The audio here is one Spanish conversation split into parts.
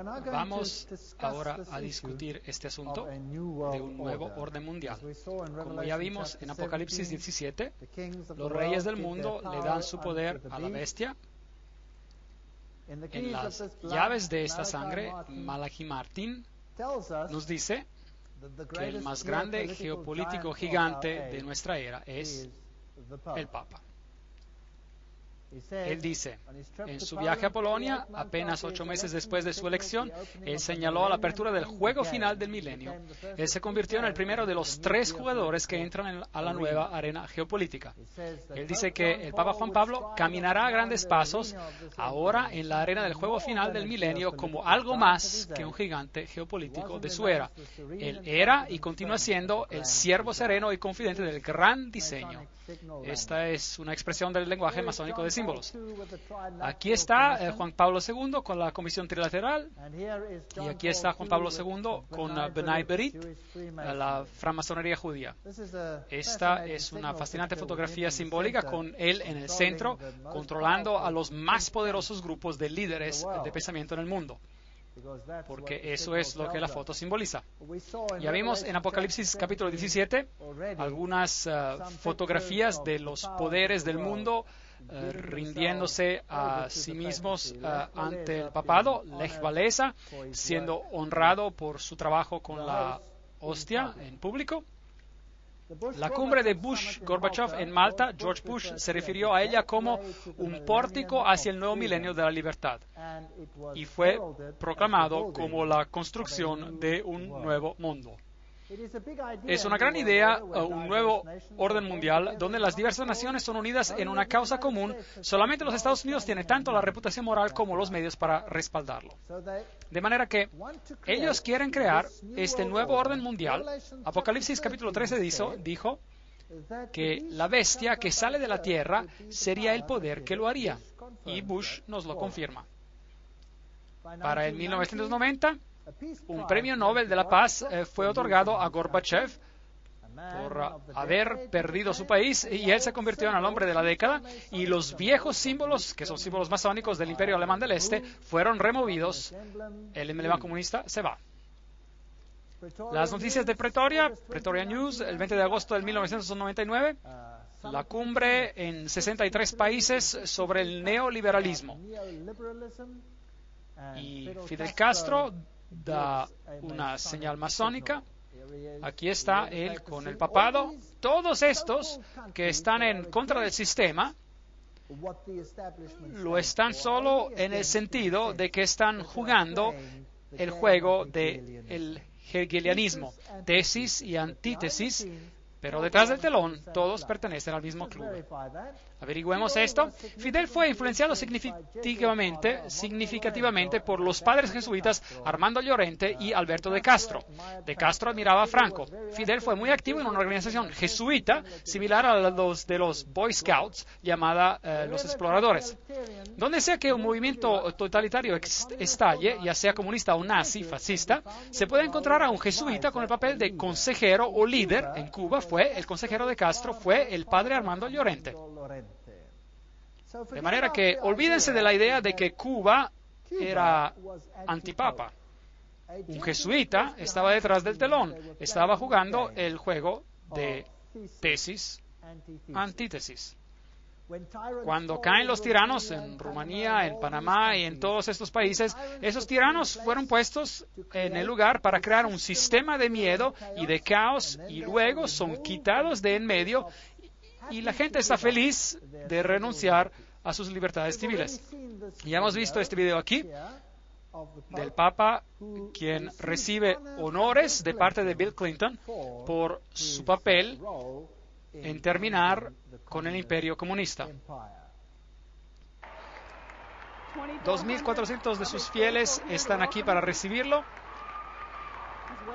Vamos ahora a discutir este asunto de un nuevo orden mundial. Como ya vimos en Apocalipsis 17, los reyes del mundo le dan su poder a la bestia. En las llaves de esta sangre, Malachi Martin nos dice que el más grande geopolítico gigante de nuestra era es el Papa. Él dice, en su viaje a Polonia, apenas 8 meses después de su elección, él señaló la apertura del juego final del milenio. Él se convirtió en el primero de los 3 jugadores que entran a la nueva arena geopolítica. Él dice que el Papa Juan Pablo caminará a grandes pasos ahora en la arena del juego final del milenio como algo más que un gigante geopolítico de su era. Él era y continúa siendo el siervo sereno y confidente del gran diseño. Esta es una expresión del lenguaje masónico de símbolos. Aquí está Juan Pablo II con la Comisión Trilateral, y aquí está Juan Pablo II con B'nai B'rith, la francmasonería judía. Esta es una fascinante fotografía simbólica con él en el centro, controlando a los más poderosos grupos de líderes de pensamiento en el mundo, porque eso es lo que la foto simboliza. Ya vimos en Apocalipsis capítulo 17 algunas fotografías de los poderes del mundo rindiéndose a sí mismos ante el papado, Lech Walesa, siendo honrado por su trabajo con la hostia en público. La cumbre de Bush-Gorbachev en Malta, George Bush se refirió a ella como un pórtico hacia el nuevo milenio de la libertad, y fue proclamado como la construcción de un nuevo mundo. Es una gran idea, un nuevo orden mundial donde las diversas naciones son unidas en una causa común. Solamente los Estados Unidos tienen tanto la reputación moral como los medios para respaldarlo. De manera que ellos quieren crear este nuevo orden mundial. Apocalipsis capítulo 13 dijo que la bestia que sale de la tierra sería el poder que lo haría, y Bush nos lo confirma. Para el 1990, un premio Nobel de la Paz fue otorgado a Gorbachev por haber perdido su país, y él se convirtió en el hombre de la década, y los viejos símbolos, que son símbolos masónicos del Imperio Alemán del Este, fueron removidos. El emblema comunista se va. Las noticias de Pretoria News, el 20 de agosto de 1999, la cumbre en 63 países sobre el neoliberalismo. Y Fidel Castro da una señal masónica. Aquí está él con el papado. Todos estos que están en contra del sistema lo están solo en el sentido de que están jugando el juego del hegelianismo, tesis y antítesis, pero detrás del telón todos pertenecen al mismo club. Averigüemos esto. Fidel fue influenciado significativamente por los padres jesuitas Armando Llorente y Alberto de Castro. De Castro admiraba a Franco. Fidel fue muy activo en una organización jesuita similar a los de los Boy Scouts, llamada los Exploradores. Donde sea que un movimiento totalitario estalle, ya sea comunista o nazi, fascista, se puede encontrar a un jesuita con el papel de consejero o líder. En Cuba fue el consejero de Castro, fue el padre Armando Llorente. De manera que olvídense de la idea de que Cuba era antipapa. Un jesuita estaba detrás del telón, estaba jugando el juego de tesis, antítesis. Cuando caen los tiranos en Rumanía, en Panamá y en todos estos países, esos tiranos fueron puestos en el lugar para crear un sistema de miedo y de caos, y luego son quitados de en medio, y la gente está feliz de renunciar a sus libertades civiles. Ya hemos visto este video aquí del Papa, quien recibe honores de parte de Bill Clinton por su papel en terminar con el imperio comunista. 2.400 de sus fieles están aquí para recibirlo.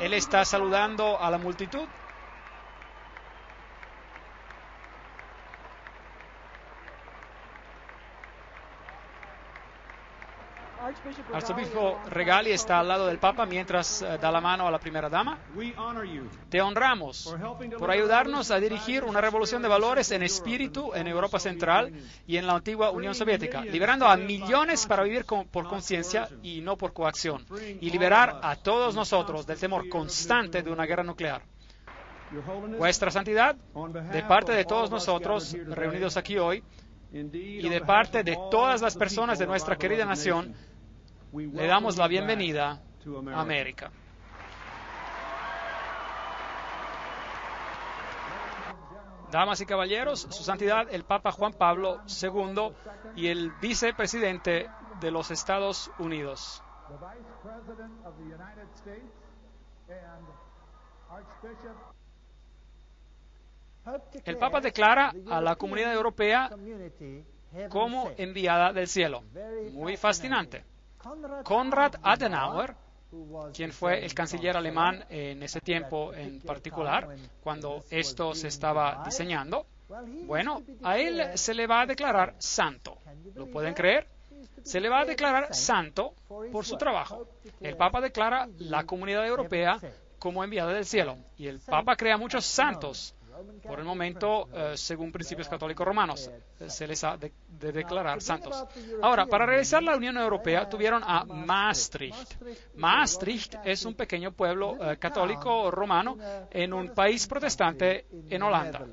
Él está saludando a la multitud. Arzobispo Regali está al lado del Papa mientras da la mano a la primera dama. Te honramos por ayudarnos a dirigir una revolución de valores en espíritu en Europa Central y en la antigua Unión Soviética, liberando a millones para vivir por conciencia y no por coacción, y liberar a todos nosotros del temor constante de una guerra nuclear. Vuestra Santidad, de parte de todos nosotros reunidos aquí hoy, y de parte de todas las personas de nuestra querida nación, le damos la bienvenida a América. Damas y caballeros, Su Santidad el Papa Juan Pablo II y el vicepresidente de los Estados Unidos. El Papa declara a la comunidad europea como enviada del cielo. Muy fascinante. Konrad Adenauer, quien fue el canciller alemán en ese tiempo en particular, cuando esto se estaba diseñando, bueno, a él se le va a declarar santo. ¿Lo pueden creer? Se le va a declarar santo por su trabajo. El Papa declara la comunidad europea como enviada del cielo. Y el Papa crea muchos santos. Por el momento, según principios católicos romanos, se les ha de declarar santos. Ahora, para realizar la Unión Europea, tuvieron a Maastricht. Maastricht es un pequeño pueblo católico romano en un país protestante en Holanda.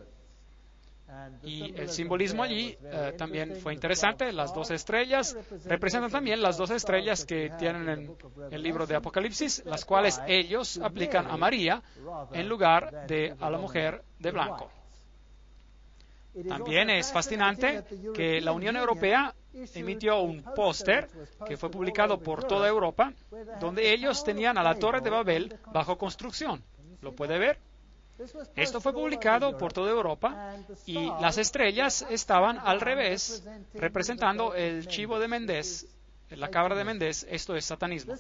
Y el simbolismo allí también fue interesante. Las 12 estrellas representan también las 12 estrellas que tienen en el libro de Apocalipsis, las cuales ellos aplican a María en lugar de a la mujer de blanco. También es fascinante que la Unión Europea emitió un póster que fue publicado por toda Europa, donde ellos tenían a la Torre de Babel bajo construcción. ¿Lo puede ver? Esto fue publicado por toda Europa y las estrellas estaban al revés, representando el chivo de Mendés, la cabra de Mendés. Esto es satanismo.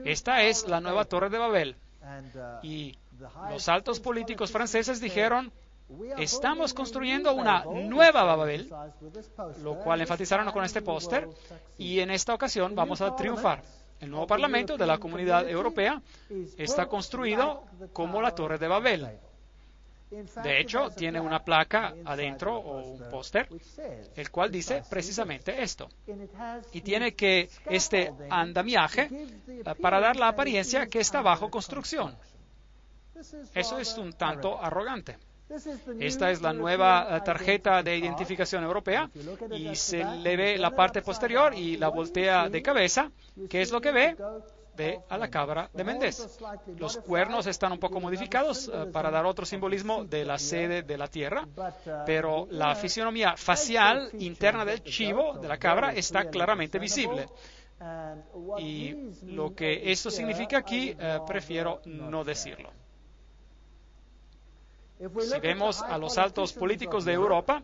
Esta es la nueva Torre de Babel. Y los altos políticos franceses dijeron: estamos construyendo una nueva Babel, lo cual enfatizaron con este póster, y en esta ocasión vamos a triunfar. El nuevo Parlamento de la Comunidad Europea está construido como la Torre de Babel. De hecho, tiene una placa adentro o un póster, el cual dice precisamente esto. Y tiene que este andamiaje para dar la apariencia que está bajo construcción. Eso es un tanto arrogante. Esta es la nueva tarjeta de identificación europea y se le ve la parte posterior y la voltea de cabeza. ¿Qué es lo que ve? Ve a la cabra de Mendés. Los cuernos están un poco modificados para dar otro simbolismo de la sede de la tierra, pero la fisionomía facial interna del chivo, de la cabra, está claramente visible. Y lo que esto significa aquí, prefiero no decirlo. Si vemos a los altos políticos de Europa,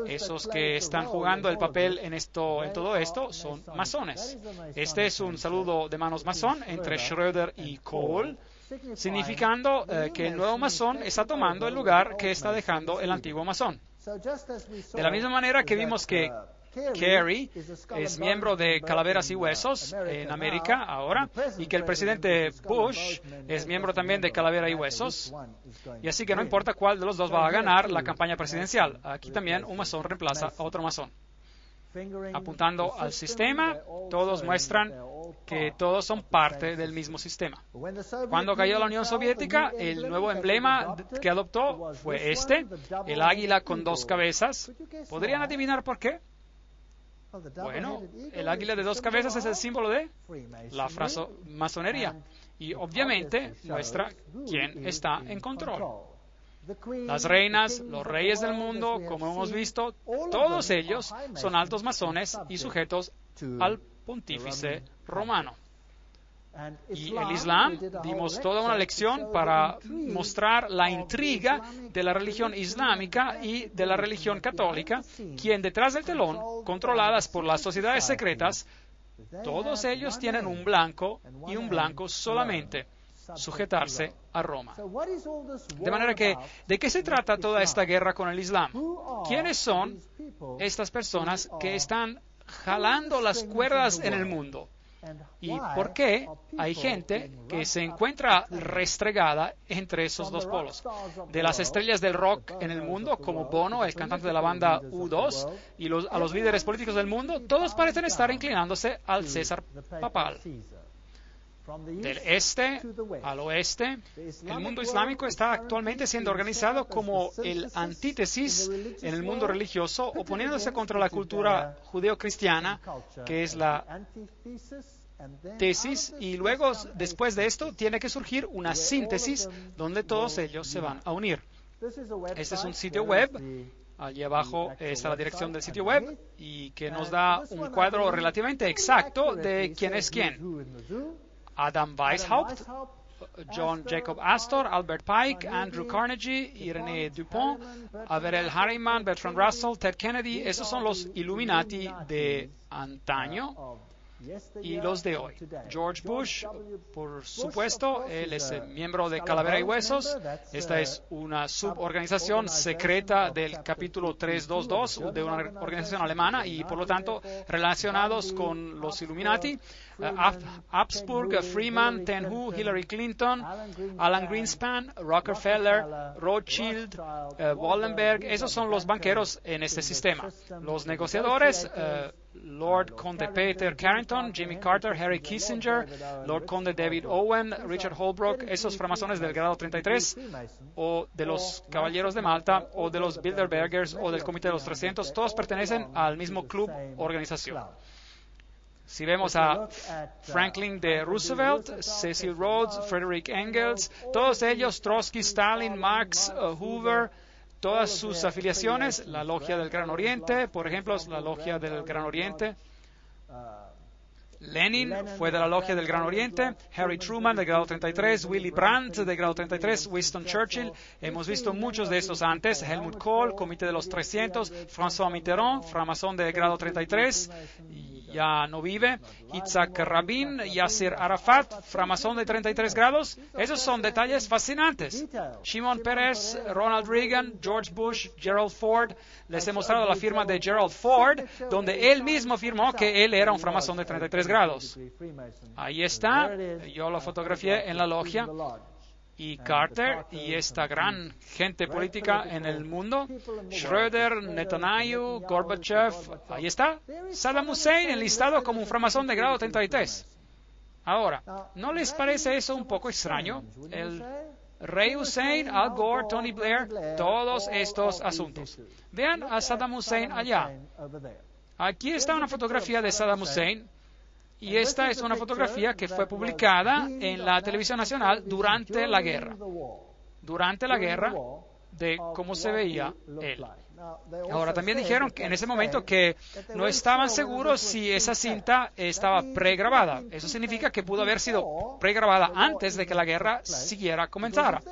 esos que están jugando el papel en todo esto son masones. Este es un saludo de manos masón entre Schröder y Kohl, significando que el nuevo masón está tomando el lugar que está dejando el antiguo masón. De la misma manera que vimos que Kerry es miembro de Calaveras y Huesos en América ahora, y que el presidente Bush es miembro también de Calavera y Huesos, y así que no importa cuál de los dos va a ganar la campaña presidencial. Aquí también un masón reemplaza a otro masón. Apuntando al sistema, todos muestran que todos son parte del mismo sistema. Cuando cayó la Unión Soviética, el nuevo emblema que adoptó fue este, el águila con dos cabezas. ¿Podrían adivinar por qué? Bueno, el águila de dos cabezas es el símbolo de la masonería y obviamente muestra quién está en control. Las reinas, los reyes del mundo, como hemos visto, todos ellos son altos masones y sujetos al pontífice romano. Y el Islam, dimos toda una lección para mostrar la intriga de la religión islámica y de la religión católica, quien detrás del telón, controladas por las sociedades secretas, todos ellos tienen un blanco y un blanco solamente, sujetarse a Roma. De manera que, ¿de qué se trata toda esta guerra con el Islam? ¿Quiénes son estas personas que están jalando las cuerdas en el mundo? ¿Y por qué hay gente que se encuentra restregada entre esos dos polos? De las estrellas del rock en el mundo, como Bono, el cantante de la banda U2, y a los líderes políticos del mundo, todos parecen estar inclinándose al César papal. Del este al oeste, el mundo islámico está actualmente siendo organizado como el antítesis en el mundo religioso, oponiéndose contra la cultura judeocristiana, que es la tesis, y luego, después de esto, tiene que surgir una síntesis donde todos ellos se van a unir. Este es un sitio web. Allí abajo está la dirección del sitio web y que nos da un cuadro relativamente exacto de quién es quién. Adam Weishaupt, John Jacob Astor, Albert Pike, Andrew Carnegie, Irene Dupont, Averell Harriman, Bertrand Russell, Ted Kennedy. Esos son los Illuminati de antaño y los de hoy. George Bush, por supuesto, él es miembro de Calavera y Huesos. Esta es una suborganización secreta del capítulo 322 de una organización alemana y, por lo tanto, relacionados con los Illuminati. Habsburg, Freeman, Ten Hu, Hillary Clinton, Alan Greenspan, Rockefeller, Rothschild, Wallenberg. Esos son los banqueros en este sistema. Los negociadores, Lord Conde Peter Carrington, Jimmy Carter, Harry Kissinger, Lord Conde David Owen, Richard Holbrooke, esos framasones del grado 33, o de los Caballeros de Malta, o de los Bilderbergers, o del Comité de los 300, todos pertenecen al mismo club organización. Si vemos a Franklin D. Roosevelt, Cecil Rhodes, Frederick Engels, todos ellos, Trotsky, Stalin, Marx, Hoover, todas sus afiliaciones, la Logia del Gran Oriente, por ejemplo, la Logia del Gran Oriente. Lenin fue de la Logia del Gran Oriente, Harry Truman de grado 33, Willy Brandt de grado 33, Winston Churchill, hemos visto muchos de estos antes, Helmut Kohl, Comité de los 300, François Mitterrand, framasón de grado 33, ya no vive, Yitzhak Rabin, Yasser Arafat, framasón de 33 grados. Esos son detalles fascinantes. Shimon Peres, Ronald Reagan, George Bush, Gerald Ford. Les he mostrado la firma de Gerald Ford, donde él mismo firmó que él era un framasón de 33 grados. Ahí está, yo lo fotografié en la logia. Y Carter y esta gran gente política en el mundo, Schröder, Netanyahu, Gorbachev, ahí está, Saddam Hussein enlistado como un framasón de grado 33. Ahora, ¿no les parece eso un poco extraño? El rey Hussein, Al Gore, Tony Blair, todos estos asuntos. Vean a Saddam Hussein allá. Aquí está una fotografía de Saddam Hussein. Y esta es una fotografía que fue publicada en la televisión nacional durante la guerra de cómo se veía él. Ahora, también dijeron que en ese momento que no estaban seguros si esa cinta estaba pregrabada. Eso significa que pudo haber sido pregrabada antes de que la guerra siguiera comenzara.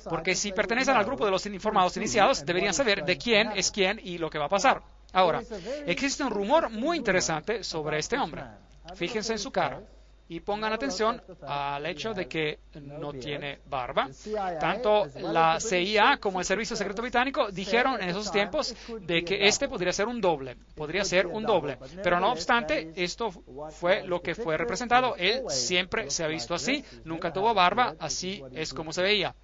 Porque si pertenecen al grupo de los informados iniciados, deberían saber de quién es quién y lo que va a pasar. Ahora, existe un rumor muy interesante sobre este hombre. Fíjense en su cara y pongan atención al hecho de que no tiene barba. Tanto la CIA como el Servicio Secreto Británico dijeron en esos tiempos de que este podría ser un doble. Pero no obstante, esto fue lo que fue representado. Él siempre se ha visto así, nunca tuvo barba, así es como se veía.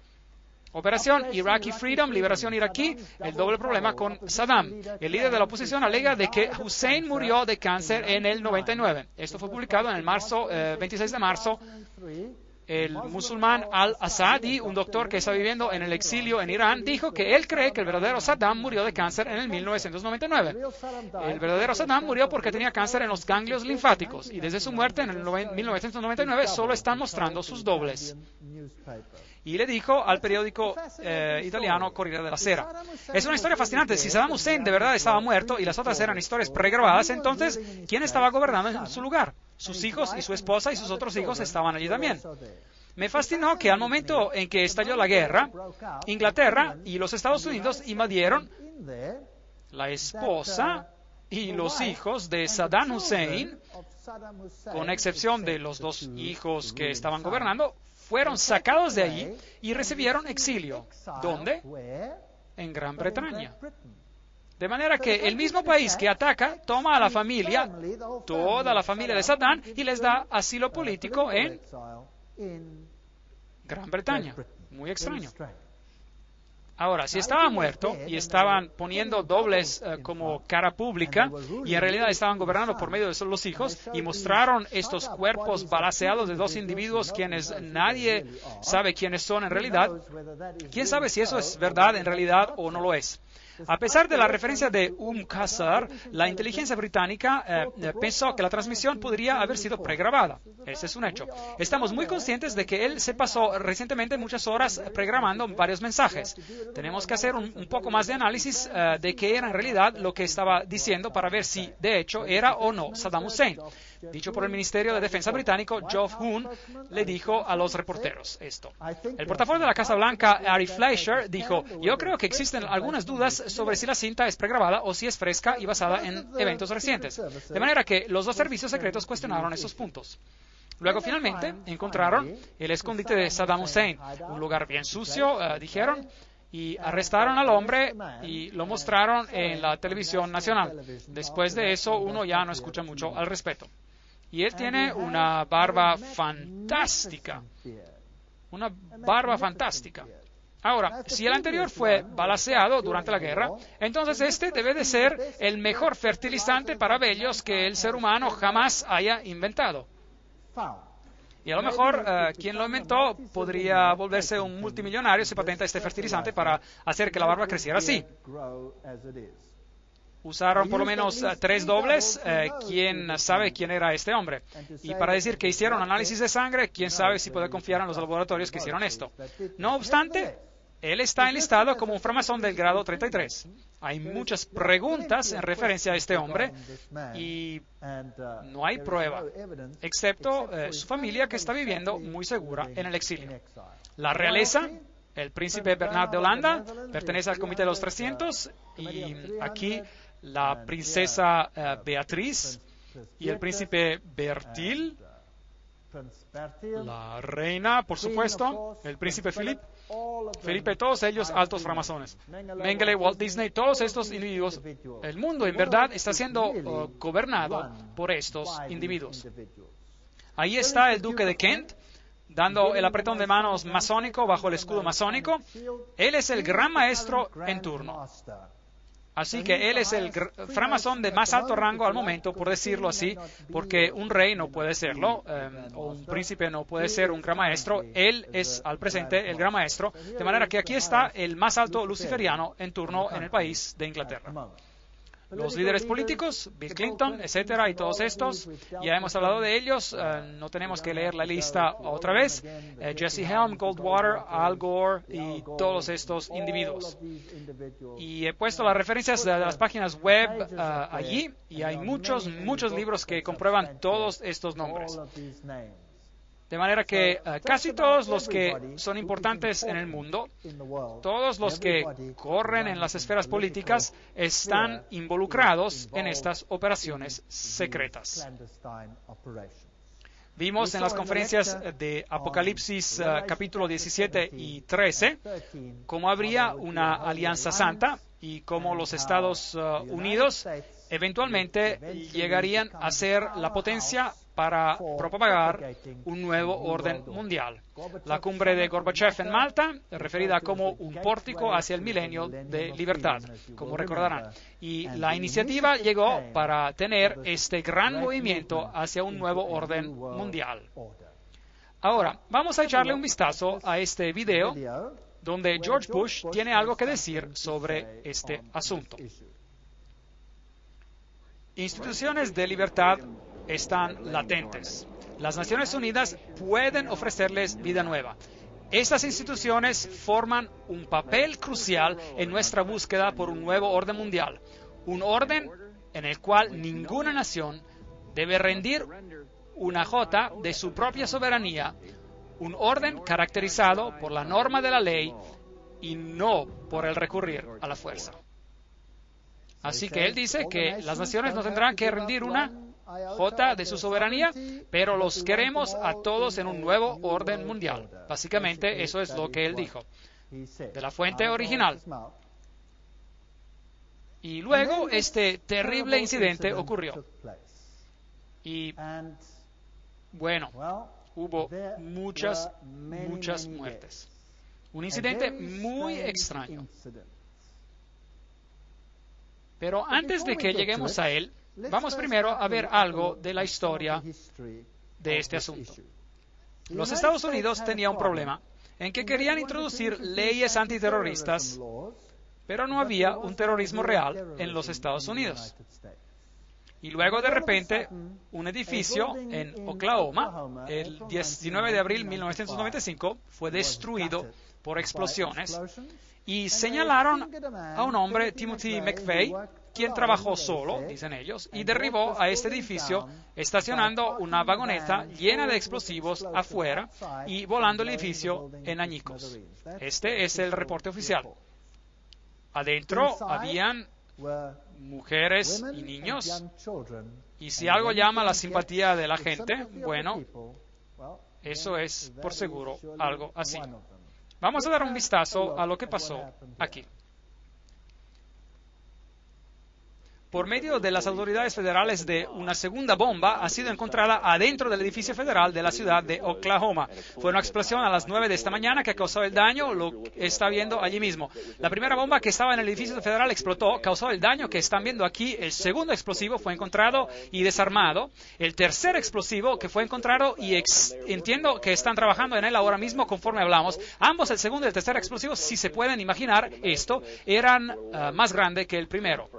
Operación Iraqi Freedom, liberación iraquí, el doble problema con Saddam. El líder de la oposición alega de que Hussein murió de cáncer en el 99. Esto fue publicado en el 26 de marzo. El musulmán al-Assadi, un doctor que está viviendo en el exilio en Irán, dijo que él cree que el verdadero Saddam murió de cáncer en el 1999. El verdadero Saddam murió porque tenía cáncer en los ganglios linfáticos y desde su muerte en el 1999 solo están mostrando sus dobles. Y le dijo al periódico italiano Corriere della Sera. Es una historia fascinante. Si Saddam Hussein de verdad estaba muerto y las otras eran historias pregrabadas, entonces, ¿quién estaba gobernando en su lugar? Sus hijos y su esposa y sus otros hijos estaban allí también. Me fascinó que al momento en que estalló la guerra, Inglaterra y los Estados Unidos invadieron. La esposa y los hijos de Saddam Hussein, con excepción de los dos hijos que estaban gobernando, fueron sacados de allí y recibieron exilio. ¿Dónde? En Gran Bretaña. De manera que el mismo país que ataca toma a la familia, toda la familia de Saddam, y les da asilo político en Gran Bretaña. Muy extraño. Ahora, si estaba muerto y estaban poniendo dobles como cara pública y en realidad estaban gobernando por medio de los hijos y mostraron estos cuerpos balaceados de dos individuos quienes nadie sabe quiénes son en realidad, ¿quién sabe si eso es verdad en realidad o no lo es? A pesar de la referencia de Qasr, la inteligencia británica pensó que la transmisión podría haber sido pregrabada. Ese es un hecho. Estamos muy conscientes de que él se pasó recientemente muchas horas pregrabando varios mensajes. Tenemos que hacer un poco más de análisis de qué era en realidad lo que estaba diciendo para ver si, de hecho, era o no Saddam Hussein. Dicho por el Ministerio de Defensa británico, Geoff Huhn le dijo a los reporteros esto. El portavoz de la Casa Blanca, Ari Fleischer, dijo: yo creo que existen algunas dudas sobre si la cinta es pregrabada o si es fresca y basada en eventos recientes. De manera que los dos servicios secretos cuestionaron esos puntos. Luego, finalmente, encontraron el escondite de Saddam Hussein, un lugar bien sucio, dijeron, y arrestaron al hombre y lo mostraron en la televisión nacional. Después de eso, uno ya no escucha mucho al respecto. Y él tiene una barba fantástica. Una barba fantástica. Ahora, si el anterior fue balaceado durante la guerra, entonces este debe de ser el mejor fertilizante para vellos que el ser humano jamás haya inventado. Y a lo mejor quien lo inventó podría volverse un multimillonario si patenta este fertilizante para hacer que la barba creciera así. Usaron por lo menos 3 dobles. ¿Quién sabe quién era este hombre? Y para decir que hicieron análisis de sangre, ¿quién sabe si puede confiar en los laboratorios que hicieron esto? No obstante, él está enlistado como un framasón del grado 33. Hay muchas preguntas en referencia a este hombre y no hay prueba, excepto su familia que está viviendo muy segura en el exilio. La realeza, el príncipe Bernard de Holanda, pertenece al Comité de los 300 y aquí la princesa Beatriz y el príncipe Bertil, la reina, por supuesto, el príncipe Felipe, todos ellos altos framasones. Mengele, Walt Disney, todos estos individuos. El mundo, en verdad, está siendo gobernado por estos individuos. Ahí está el duque de Kent, dando el apretón de manos masónico bajo el escudo masónico. Él es el gran maestro en turno. Así que él es el framasón de más alto rango al momento, por decirlo así, porque un rey no puede serlo, o un príncipe no puede ser un gran maestro. Él es al presente el gran maestro, de manera que aquí está el más alto luciferiano en turno en el país de Inglaterra. Los líderes políticos, Bill Clinton, etcétera, y todos estos, ya hemos hablado de ellos, no tenemos que leer la lista otra vez. Jesse Helm, Goldwater, Al Gore y todos estos individuos. Y he puesto las referencias de las páginas web allí, y hay muchos libros que comprueban todos estos nombres. De manera que casi todos los que son importantes en el mundo, todos los que corren en las esferas políticas, están involucrados en estas operaciones secretas. Vimos en las conferencias de Apocalipsis capítulo 17 y 13 cómo habría una alianza santa y cómo los Estados Unidos eventualmente llegarían a ser la potencia para propagar un nuevo orden mundial. La cumbre de Gorbachev en Malta, referida como un pórtico hacia el milenio de libertad, como recordarán. Y la iniciativa llegó para tener este gran movimiento hacia un nuevo orden mundial. Ahora, vamos a echarle un vistazo a este video donde George Bush tiene algo que decir sobre este asunto. Instituciones de libertad están latentes. Las Naciones Unidas pueden ofrecerles vida nueva. Estas instituciones forman un papel crucial en nuestra búsqueda por un nuevo orden mundial, un orden en el cual ninguna nación debe rendir una jota de su propia soberanía, un orden caracterizado por la norma de la ley y no por el recurrir a la fuerza. Así que él dice que las naciones no tendrán que rendir una jota de su soberanía, pero los queremos a todos en un nuevo orden mundial. Básicamente eso es lo que él dijo, de la fuente original. Y luego este terrible incidente ocurrió. Y bueno, hubo muchas muertes. Un incidente muy extraño. Pero antes de que lleguemos a él, vamos primero a ver algo de la historia de este asunto. Los Estados Unidos tenían un problema en que querían introducir leyes antiterroristas, pero no había un terrorismo real en los Estados Unidos. Y luego de repente, un edificio en Oklahoma, el 19 de abril de 1995, fue destruido por explosiones y señalaron a un hombre, Timothy McVeigh, quien trabajó solo, dicen ellos, y derribó a este edificio estacionando una vagoneta llena de explosivos afuera y volando el edificio en añicos. Este es el reporte oficial. Adentro habían mujeres y niños, y si algo llama la simpatía de la gente, bueno, eso es por seguro algo así. Vamos a dar un vistazo a lo que pasó aquí. Por medio de las autoridades federales, una segunda bomba ha sido encontrada adentro del edificio federal de la ciudad de Oklahoma. Fue una explosión a las 9 de esta mañana que causó el daño, lo está viendo allí mismo. La primera bomba que estaba en el edificio federal explotó, causó el daño que están viendo aquí. El segundo explosivo fue encontrado y desarmado. El tercer explosivo que fue encontrado, y entiendo que están trabajando en él ahora mismo conforme hablamos. Ambos, el segundo y el tercer explosivo, si se pueden imaginar esto, eran más grandes que el primero.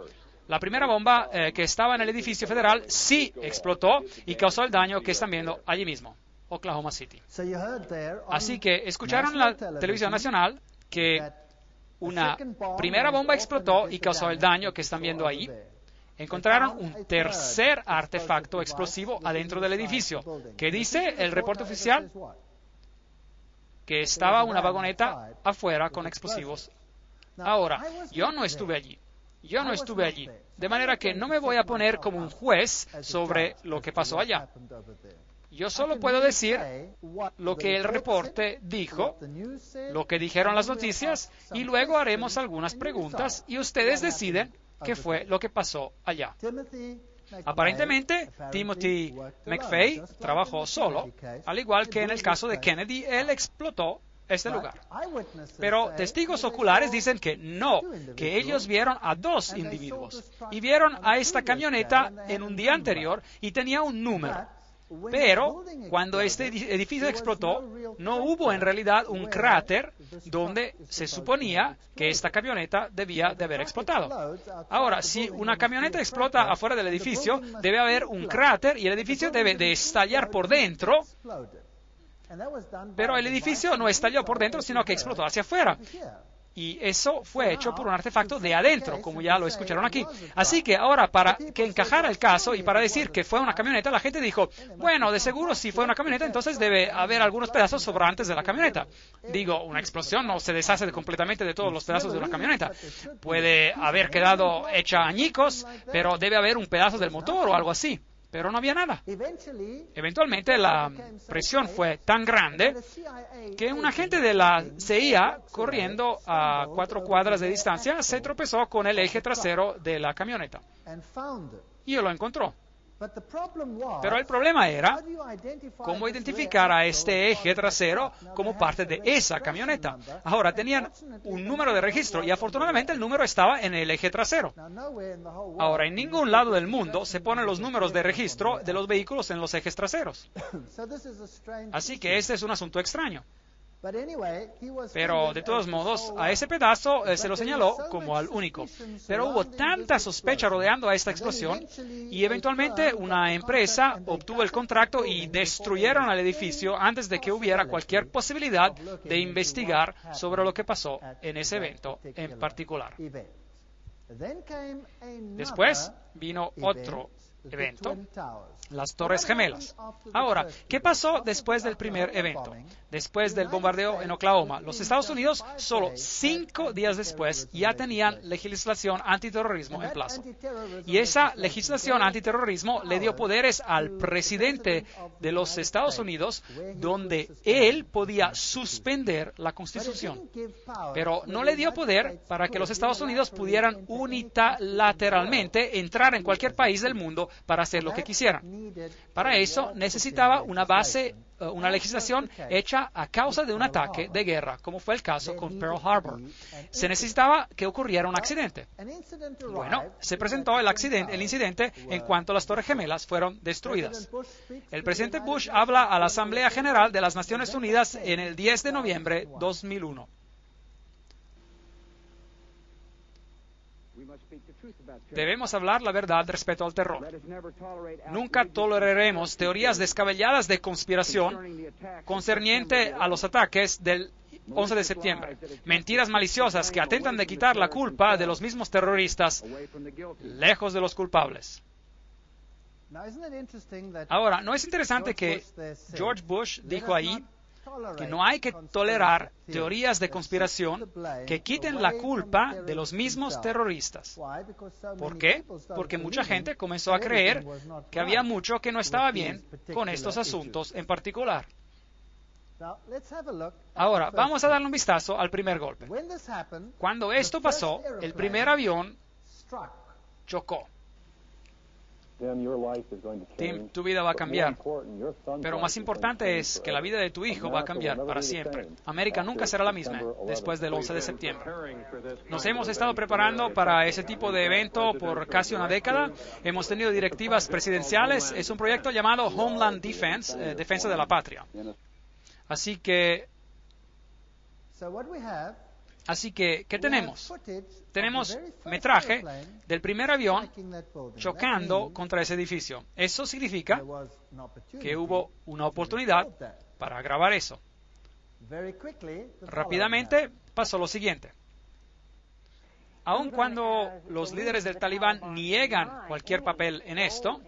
La primera bomba que estaba en el edificio federal sí explotó y causó el daño que están viendo allí mismo, Oklahoma City. Así que escucharon en la televisión nacional que una primera bomba explotó y causó el daño que están viendo ahí. Encontraron un tercer artefacto explosivo adentro del edificio. ¿Qué dice el reporte oficial? Que estaba una vagoneta afuera con explosivos. Ahora, yo no estuve allí. De manera que no me voy a poner como un juez sobre lo que pasó allá. Yo solo puedo decir lo que el reporte dijo, lo que dijeron las noticias, y luego haremos algunas preguntas y ustedes deciden qué fue lo que pasó allá. Aparentemente, Timothy McVeigh trabajó solo, al igual que en el caso de Kennedy, él explotó este lugar. Pero testigos oculares dicen que no, que ellos vieron a dos individuos y vieron a esta camioneta en un día anterior y tenía un número. Pero cuando este edificio explotó, no hubo en realidad un cráter donde se suponía que esta camioneta debía de haber explotado. Ahora, si una camioneta explota afuera del edificio, debe haber un cráter y el edificio debe de estallar por dentro. Pero el edificio no estalló por dentro, sino que explotó hacia afuera. Y eso fue hecho por un artefacto de adentro, como ya lo escucharon aquí. Así que ahora, para que encajara el caso y para decir que fue una camioneta, la gente dijo, bueno, de seguro si fue una camioneta, entonces debe haber algunos pedazos sobrantes de la camioneta. Digo, una explosión no se deshace completamente de todos los pedazos de una camioneta. Puede haber quedado hecha añicos, pero debe haber un pedazo del motor o algo así. Pero no había nada. Eventualmente la presión fue tan grande que un agente de la CIA, corriendo a 4 cuadras de distancia, se tropezó con el eje trasero de la camioneta. Y lo encontró. Pero el problema era cómo identificar a este eje trasero como parte de esa camioneta. Ahora, tenían un número de registro y afortunadamente el número estaba en el eje trasero. Ahora, en ningún lado del mundo se ponen los números de registro de los vehículos en los ejes traseros. Así que este es un asunto extraño. Pero de todos modos, a ese pedazo se lo señaló como al único. Pero hubo tanta sospecha rodeando a esta explosión y eventualmente una empresa obtuvo el contrato y destruyeron el edificio antes de que hubiera cualquier posibilidad de investigar sobre lo que pasó en ese evento en particular. Después vino otro evento, las Torres Gemelas. Ahora, ¿qué pasó después del primer evento? Después del bombardeo en Oklahoma, los Estados Unidos, solo 5 días después, ya tenían legislación antiterrorismo en plazo. Y esa legislación antiterrorismo le dio poderes al presidente de los Estados Unidos, donde él podía suspender la Constitución. Pero no le dio poder para que los Estados Unidos pudieran unilateralmente entrar en cualquier país del mundo para hacer lo que quisieran. Para eso necesitaba una base, una legislación hecha a causa de un ataque de guerra, como fue el caso con Pearl Harbor. Se necesitaba que ocurriera un accidente. Bueno, se presentó el incidente en cuanto las Torres Gemelas fueron destruidas. El presidente Bush habla a la Asamblea General de las Naciones Unidas en el 10 de noviembre de 2001. Debemos hablar la verdad respecto al terror. Nunca toleraremos teorías descabelladas de conspiración concerniente a los ataques del 11 de septiembre. Mentiras maliciosas que atentan de quitar la culpa de los mismos terroristas, lejos de los culpables. Ahora, ¿no es interesante que George Bush dijo ahí que no hay que tolerar teorías de conspiración que quiten la culpa de los mismos terroristas? ¿Por qué? Porque mucha gente comenzó a creer que había mucho que no estaba bien con estos asuntos en particular. Ahora, vamos a darle un vistazo al primer golpe. Cuando esto pasó, el primer avión chocó. Tim, tu vida va a cambiar. Pero más importante es que la vida de tu hijo va a cambiar para siempre. América nunca será la misma después del 11 de septiembre. Nos hemos estado preparando para ese tipo de evento por casi una década. Hemos tenido directivas presidenciales. Es un proyecto llamado Homeland Defense, Defensa de la Patria. Así que, ¿qué tenemos? Tenemos metraje del primer avión chocando contra ese edificio. Eso significa que hubo una oportunidad para grabar eso. Rápidamente pasó lo siguiente. Aun cuando los líderes del Talibán niegan cualquier papel en esto,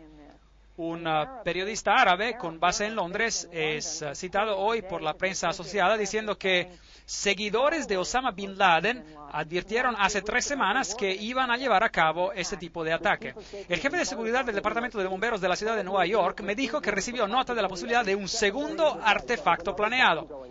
un periodista árabe con base en Londres es citado hoy por la prensa asociada diciendo que seguidores de Osama Bin Laden advirtieron hace 3 semanas que iban a llevar a cabo este tipo de ataque. El jefe de seguridad del Departamento de Bomberos de la ciudad de Nueva York me dijo que recibió nota de la posibilidad de un segundo artefacto planeado.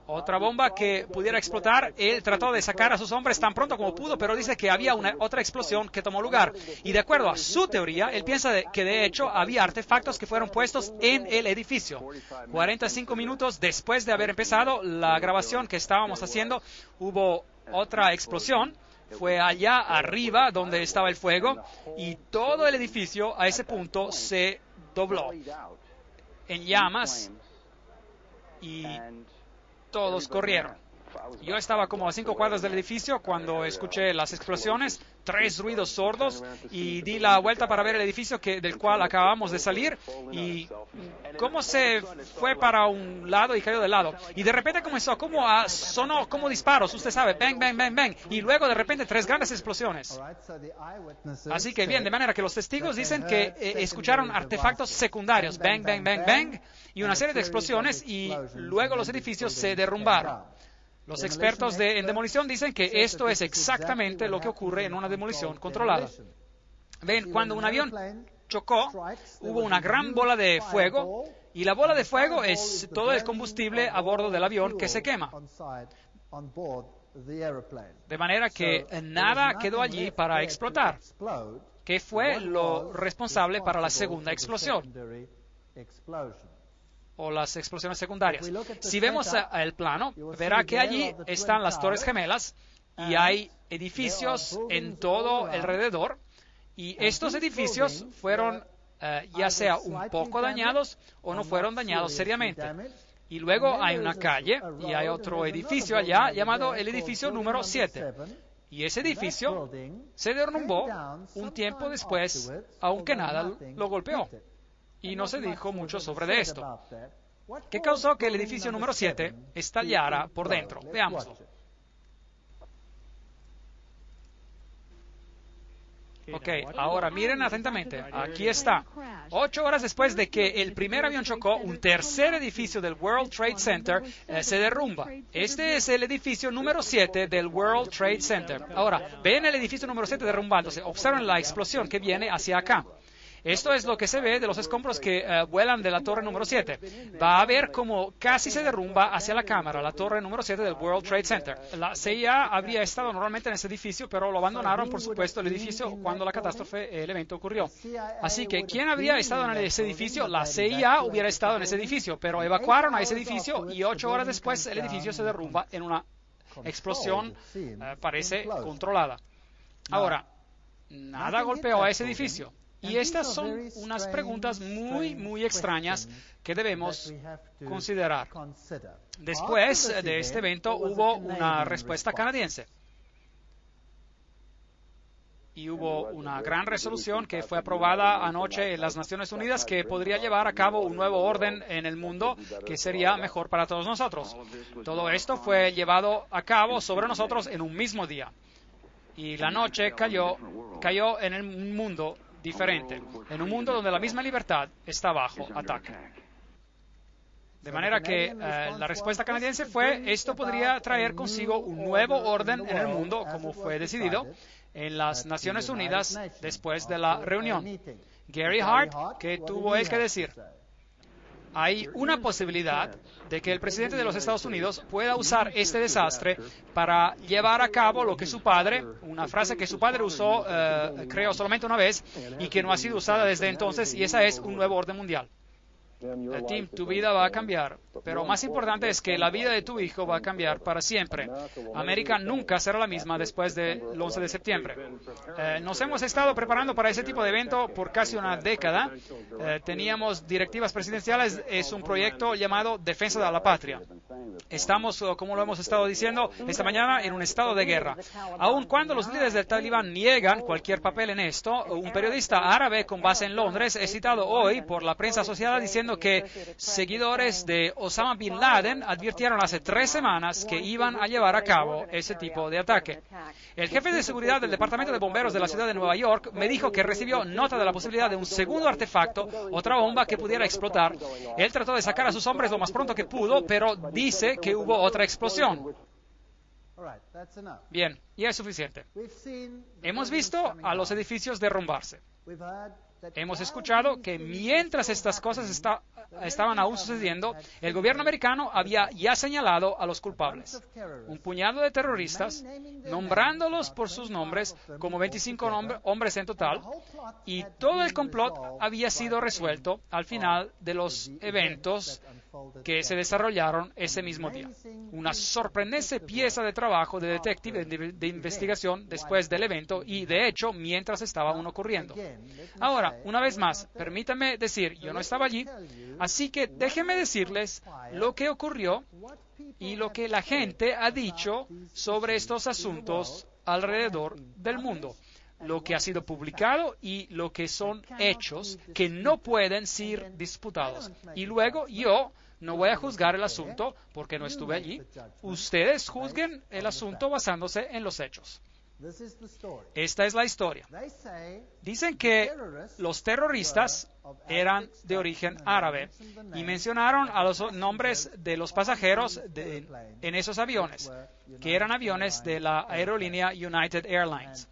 Otra bomba que pudiera explotar. Él trató de sacar a sus hombres tan pronto como pudo, pero dice que había otra explosión que tomó lugar. Y de acuerdo a su teoría, él piensa que de hecho había artefactos que fueron puestos en el edificio. 45 minutos después de haber empezado la grabación que estábamos haciendo, hubo otra explosión. Fue allá arriba donde estaba el fuego y todo el edificio a ese punto se dobló en llamas y todos corrieron. Yo estaba como a 5 cuadras del edificio cuando escuché las explosiones, 3 ruidos sordos, y di la vuelta para ver el edificio del cual acabamos de salir, y cómo se fue para un lado y cayó de lado. Y de repente sonó como disparos, usted sabe, bang, bang, bang, bang, y luego de repente 3 grandes explosiones. Así que bien, de manera que los testigos dicen que escucharon artefactos secundarios, bang, bang, bang, bang, y una serie de explosiones, y luego los edificios se derrumbaron. Los expertos en demolición dicen que esto es exactamente lo que ocurre en una demolición controlada. Ven, cuando un avión chocó, hubo una gran bola de fuego, y la bola de fuego es todo el combustible a bordo del avión que se quema. De manera que nada quedó allí para explotar, que fue lo responsable para la segunda explosión, o las explosiones secundarias. Si vemos el plano, verá que allí están las Torres Gemelas y hay edificios en todo alrededor, y estos edificios fueron ya sea un poco dañados o no fueron dañados seriamente. Y luego hay una calle y hay otro edificio allá llamado el edificio número 7. Y ese edificio se derrumbó un tiempo después, aunque nada lo golpeó. Y no se dijo mucho sobre esto. ¿Qué causó que el edificio número 7 estallara por dentro? Veámoslo. Ok, ahora miren atentamente. Aquí está. 8 horas después de que el primer avión chocó, un tercer edificio del World Trade Center se derrumba. Este es el edificio número 7 del World Trade Center. Ahora, ven el edificio número 7 derrumbándose. Observen la explosión que viene hacia acá. Esto es lo que se ve de los escombros que vuelan de la torre número 7. Va a ver cómo casi se derrumba hacia la cámara, la torre número 7 del World Trade Center. La CIA habría estado normalmente en ese edificio, pero lo abandonaron, por supuesto, el edificio cuando la catástrofe, el evento ocurrió. Así que, ¿quién habría estado en ese edificio? La CIA hubiera estado en ese edificio, pero evacuaron a ese edificio y 8 horas después el edificio se derrumba en una explosión, parece, controlada. Ahora, nada golpeó a ese edificio. Y estas son unas preguntas muy extrañas que debemos considerar. Después de este evento hubo una respuesta canadiense. Y hubo una gran resolución que fue aprobada anoche en las Naciones Unidas que podría llevar a cabo un nuevo orden en el mundo que sería mejor para todos nosotros. Todo esto fue llevado a cabo sobre nosotros en un mismo día. Y la noche cayó en el mundo diferente, en un mundo donde la misma libertad está bajo ataque. De manera que la respuesta canadiense fue, esto podría traer consigo un nuevo orden en el mundo, como fue decidido en las Naciones Unidas después de la reunión. Gary Hart, ¿qué tuvo él que decir? Hay una posibilidad de que el presidente de los Estados Unidos pueda usar este desastre para llevar a cabo lo que su padre, una frase que su padre usó, creo, solamente una vez y que no ha sido usada desde entonces, y esa es un nuevo orden mundial. Tim, tu vida va a cambiar, pero más importante es que la vida de tu hijo va a cambiar para siempre. América nunca será la misma después del 11 de septiembre. Nos hemos estado preparando para ese tipo de evento por casi una década. Teníamos directivas presidenciales, es un proyecto llamado Defensa de la Patria. Estamos, como lo hemos estado diciendo esta mañana, en un estado de guerra. Aun cuando los líderes del Talibán niegan cualquier papel en esto, un periodista árabe con base en Londres es citado hoy por la prensa asociada diciendo que seguidores de Osama Bin Laden advirtieron hace 3 semanas que iban a llevar a cabo ese tipo de ataque. El jefe de seguridad del Departamento de Bomberos de la ciudad de Nueva York me dijo que recibió nota de la posibilidad de un segundo artefacto, otra bomba que pudiera explotar. Él trató de sacar a sus hombres lo más pronto que pudo, pero dice que hubo otra explosión. Bien, y es suficiente. Hemos visto a los edificios derrumbarse. Hemos escuchado que mientras estas cosas estaban aún sucediendo, el gobierno americano había ya señalado a los culpables. Un puñado de terroristas, nombrándolos por sus nombres, como 25 hombres en total, y todo el complot había sido resuelto al final de los eventos que se desarrollaron ese mismo día. Una sorprendente pieza de trabajo de detective de investigación después del evento y, de hecho, mientras estaba aún ocurriendo. Ahora, una vez más, permítanme decir, yo no estaba allí, así que déjenme decirles lo que ocurrió y lo que la gente ha dicho sobre estos asuntos alrededor del mundo. Lo que ha sido publicado y lo que son hechos que no pueden ser disputados. Y luego yo no voy a juzgar el asunto porque no estuve allí. Ustedes juzguen el asunto basándose en los hechos. Esta es la historia. Dicen que los terroristas eran de origen árabe y mencionaron a los nombres de los pasajeros en esos aviones, que eran aviones de la aerolínea United Airlines.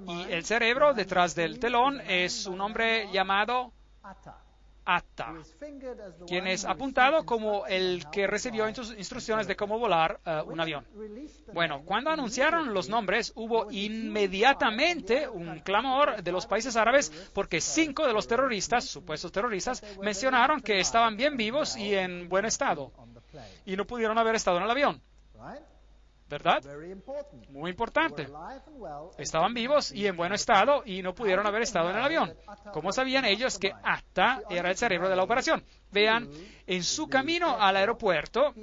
Y el cerebro detrás del telón es un hombre llamado Atta, quien es apuntado como el que recibió instrucciones de cómo volar un avión. Bueno, cuando anunciaron los nombres, hubo inmediatamente un clamor de los países árabes porque 5 de los terroristas, supuestos terroristas, mencionaron que estaban bien vivos y en buen estado y no pudieron haber estado en el avión. ¿Verdad? Muy importante. Estaban vivos y en buen estado y no pudieron haber estado en el avión. ¿Cómo sabían ellos que Atta era el cerebro de la operación? Vean, en su camino al aeropuerto,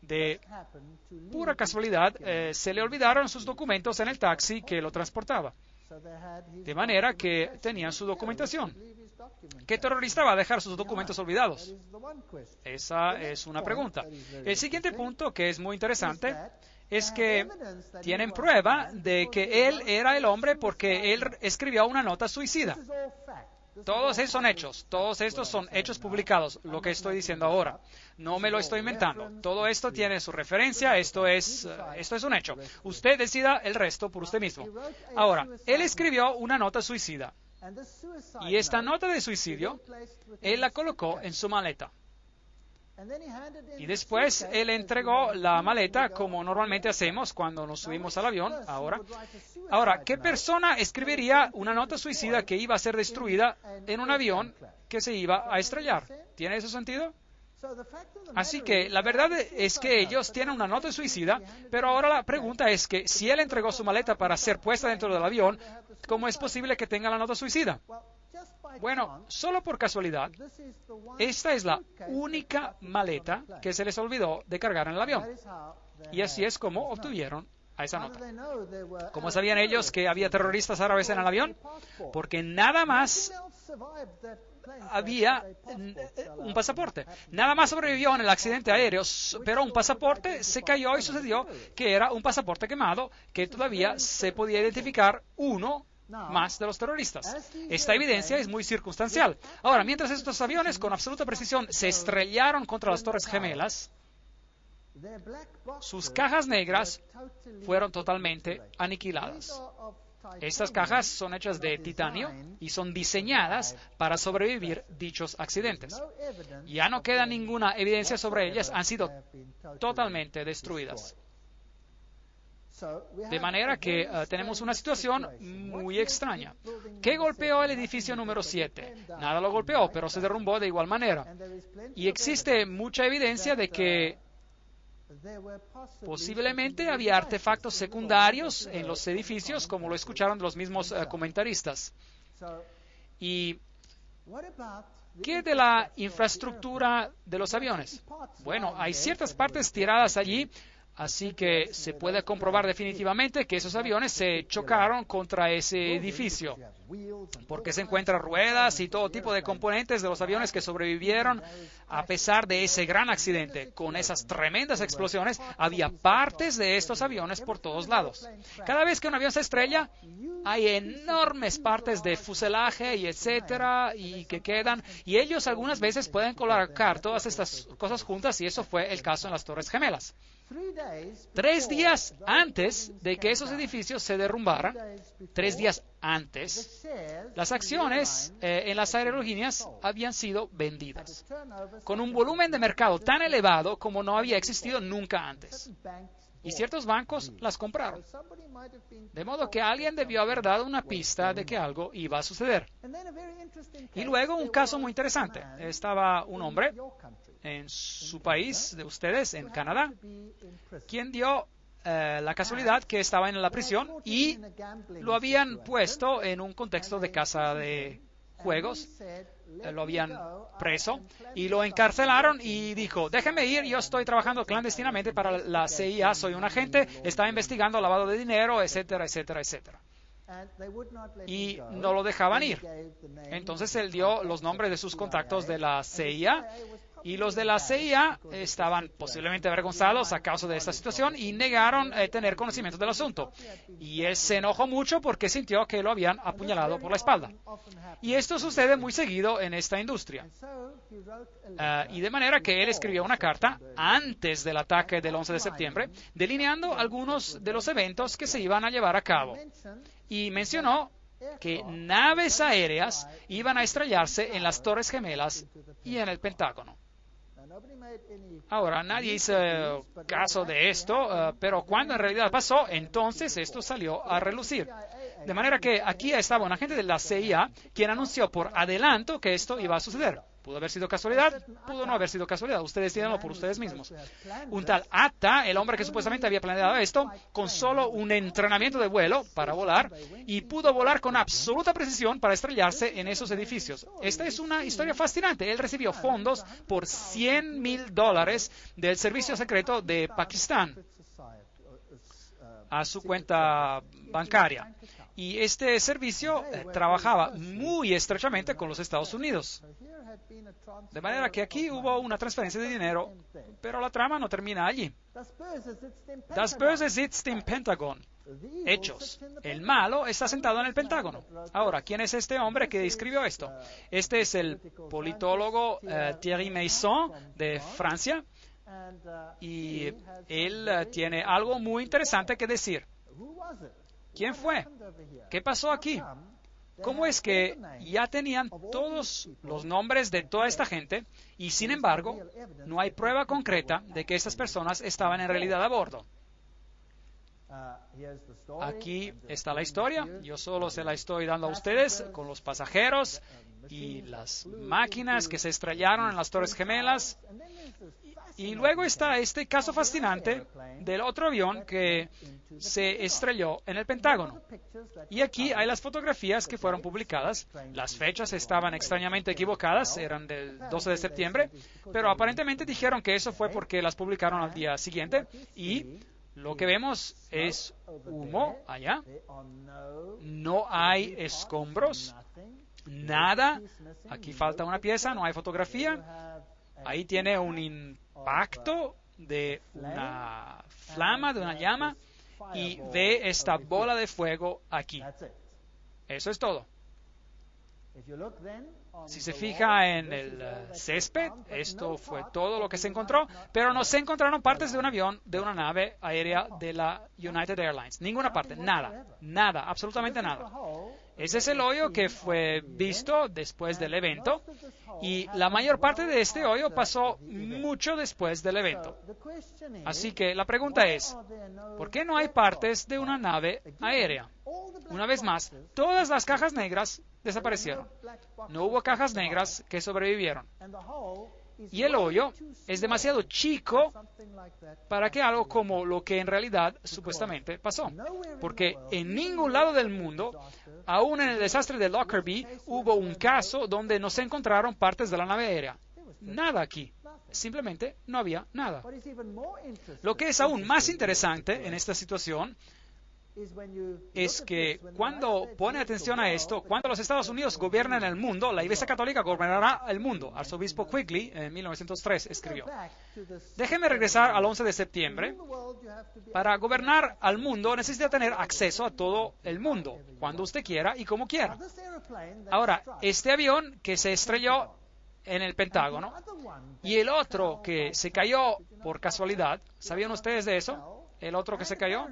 de pura casualidad, se le olvidaron sus documentos en el taxi que lo transportaba. De manera que tenían su documentación. ¿Qué terrorista va a dejar sus documentos olvidados? Esa es una pregunta. El siguiente punto, que es muy interesante, es que tienen prueba de que él era el hombre porque él escribió una nota suicida. Todos esos son hechos, todos estos son hechos publicados, lo que estoy diciendo ahora. No me lo estoy inventando. Todo esto tiene su referencia, esto es un hecho. Usted decida el resto por usted mismo. Ahora, él escribió una nota suicida. Y esta nota de suicidio, él la colocó en su maleta. Y después él entregó la maleta como normalmente hacemos cuando nos subimos al avión. Ahora, ¿qué persona escribiría una nota suicida que iba a ser destruida en un avión que se iba a estrellar? ¿Tiene ese sentido? Así que la verdad es que ellos tienen una nota suicida, pero ahora la pregunta es que si él entregó su maleta para ser puesta dentro del avión, ¿cómo es posible que tenga la nota suicida? Bueno, solo por casualidad, esta es la única maleta que se les olvidó de cargar en el avión. Y así es como obtuvieron a esa nota. ¿Cómo sabían ellos que había terroristas árabes en el avión? Porque nada más había un pasaporte. Nada más sobrevivió en el accidente aéreo, pero un pasaporte se cayó y sucedió que era un pasaporte quemado que todavía se podía identificar uno más de los terroristas. Esta evidencia es muy circunstancial. Ahora, mientras estos aviones con absoluta precisión se estrellaron contra las Torres Gemelas, sus cajas negras fueron totalmente aniquiladas. Estas cajas son hechas de titanio y son diseñadas para sobrevivir dichos accidentes. Ya no queda ninguna evidencia sobre ellas, han sido totalmente destruidas. De manera que tenemos una situación muy extraña. ¿Qué golpeó el edificio número 7? Nada lo golpeó, pero se derrumbó de igual manera. Y existe mucha evidencia de que posiblemente había artefactos secundarios en los edificios, como lo escucharon los mismos comentaristas. ¿Y qué de la infraestructura de los aviones? Bueno, hay ciertas partes tiradas allí, así que se puede comprobar definitivamente que esos aviones se chocaron contra ese edificio, porque se encuentran ruedas y todo tipo de componentes de los aviones que sobrevivieron a pesar de ese gran accidente. Con esas tremendas explosiones, había partes de estos aviones por todos lados. Cada vez que un avión se estrella, hay enormes partes de fuselaje y etcétera, y que quedan, y ellos algunas veces pueden colocar todas estas cosas juntas, y eso fue el caso en las Torres Gemelas. 3 días antes de que esos edificios se derrumbaran, 3 días antes, las acciones en las aerolíneas habían sido vendidas, con un volumen de mercado tan elevado como no había existido nunca antes. Y ciertos bancos las compraron. De modo que alguien debió haber dado una pista de que algo iba a suceder. Y luego un caso muy interesante. Estaba un hombre en su país de ustedes, en Canadá, quien dio la casualidad que estaba en la prisión y lo habían puesto en un contexto de casa de juegos, lo habían preso y lo encarcelaron y dijo: déjeme ir, yo estoy trabajando clandestinamente para la CIA, soy un agente, estaba investigando lavado de dinero, etcétera, etcétera, etcétera. Y no lo dejaban ir. Entonces él dio los nombres de sus contactos de la CIA. Y los de la CIA estaban posiblemente avergonzados a causa de esta situación y negaron tener conocimiento del asunto. Y él se enojó mucho porque sintió que lo habían apuñalado por la espalda. Y esto sucede muy seguido en esta industria. Y de manera que él escribió una carta antes del ataque del 11 de septiembre, delineando algunos de los eventos que se iban a llevar a cabo. Y mencionó que naves aéreas iban a estrellarse en las Torres Gemelas y en el Pentágono. Ahora, nadie hizo caso de esto, pero cuando en realidad pasó, entonces esto salió a relucir. De manera que aquí estaba un agente de la CIA quien anunció por adelanto que esto iba a suceder. ¿Pudo haber sido casualidad? Pudo no haber sido casualidad. Ustedes díganlo por ustedes mismos. Un tal Atta, el hombre que supuestamente había planeado esto, con solo un entrenamiento de vuelo para volar, y pudo volar con absoluta precisión para estrellarse en esos edificios. Esta es una historia fascinante. Él recibió fondos por $100,000 del servicio secreto de Pakistán. a su cuenta bancaria. Y este servicio trabajaba muy estrechamente con los Estados Unidos. De manera que aquí hubo una transferencia de dinero, pero la trama no termina allí. Das Böse sitzt im Pentagon. Hechos. El malo está sentado en el Pentágono. Ahora, ¿quién es este hombre que escribió esto? Este es el politólogo Thierry Meyssan de Francia. Y él tiene algo muy interesante que decir. ¿Quién fue? ¿Qué pasó aquí? ¿Cómo es que ya tenían todos los nombres de toda esta gente y, sin embargo, no hay prueba concreta de que estas personas estaban en realidad a bordo? Aquí está la historia. Yo solo se la estoy dando a ustedes con los pasajeros y las máquinas que se estrellaron en las Torres Gemelas. Y luego está este caso fascinante del otro avión que se estrelló en el Pentágono. Y aquí hay las fotografías que fueron publicadas. Las fechas estaban extrañamente equivocadas, eran del 12 de septiembre, pero aparentemente dijeron que eso fue porque las publicaron al día siguiente. Y lo que vemos es humo allá. No hay escombros, nada. Aquí falta una pieza, no hay fotografía. Ahí tiene un impacto de una flama, de una llama, y ve esta bola de fuego aquí. Eso es todo. Si se fija en el césped, esto fue todo lo que se encontró, pero no se encontraron partes de un avión, de una nave aérea de la United Airlines. Ninguna parte, nada, nada, absolutamente nada. Ese es el hoyo que fue visto después del evento, y la mayor parte de este hoyo pasó mucho después del evento. Así que la pregunta es, ¿por qué no hay partes de una nave aérea? Una vez más, todas las cajas negras desaparecieron. No hubo cajas negras que sobrevivieron. Y el hoyo es demasiado chico para que algo como lo que en realidad supuestamente pasó. Porque en ningún lado del mundo, aún en el desastre de Lockerbie, hubo un caso donde no se encontraron partes de la nave aérea. Nada aquí. Simplemente no había nada. Lo que es aún más interesante en esta situación es que cuando pone atención a esto, cuando los Estados Unidos gobiernan el mundo, la Iglesia Católica gobernará el mundo. Arzobispo Quigley, en 1903, escribió. Déjeme regresar al 11 de septiembre. Para gobernar al mundo necesita tener acceso a todo el mundo, cuando usted quiera y como quiera. Ahora, este avión que se estrelló en el Pentágono y el otro que se cayó por casualidad, ¿sabían ustedes de eso? El otro que se cayó,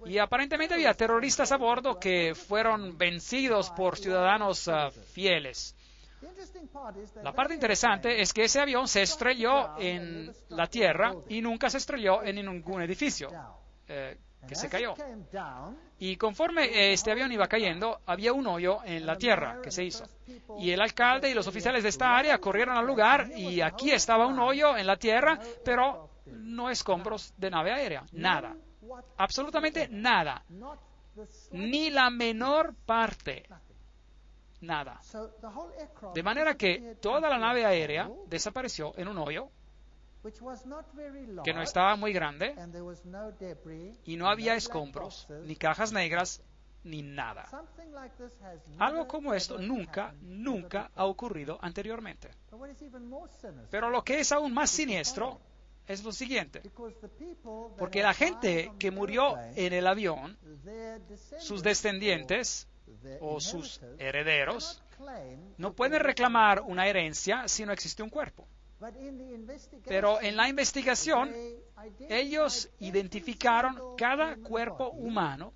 y aparentemente había terroristas a bordo que fueron vencidos por ciudadanos fieles. La parte interesante es que ese avión se estrelló en la tierra y nunca se estrelló en ningún edificio que se cayó. Y conforme este avión iba cayendo, había un hoyo en la tierra que se hizo. Y el alcalde y los oficiales de esta área corrieron al lugar y aquí estaba un hoyo en la tierra, pero no escombros de nave aérea, nada, absolutamente nada, ni la menor parte, nada. De manera que toda la nave aérea desapareció en un hoyo que no estaba muy grande y no había escombros, ni cajas negras, ni nada. Algo como esto nunca ha ocurrido anteriormente. Pero lo que es aún más siniestro es lo siguiente, porque la gente que murió en el avión, sus descendientes o sus herederos, no pueden reclamar una herencia si no existe un cuerpo. Pero en la investigación, ellos identificaron cada cuerpo humano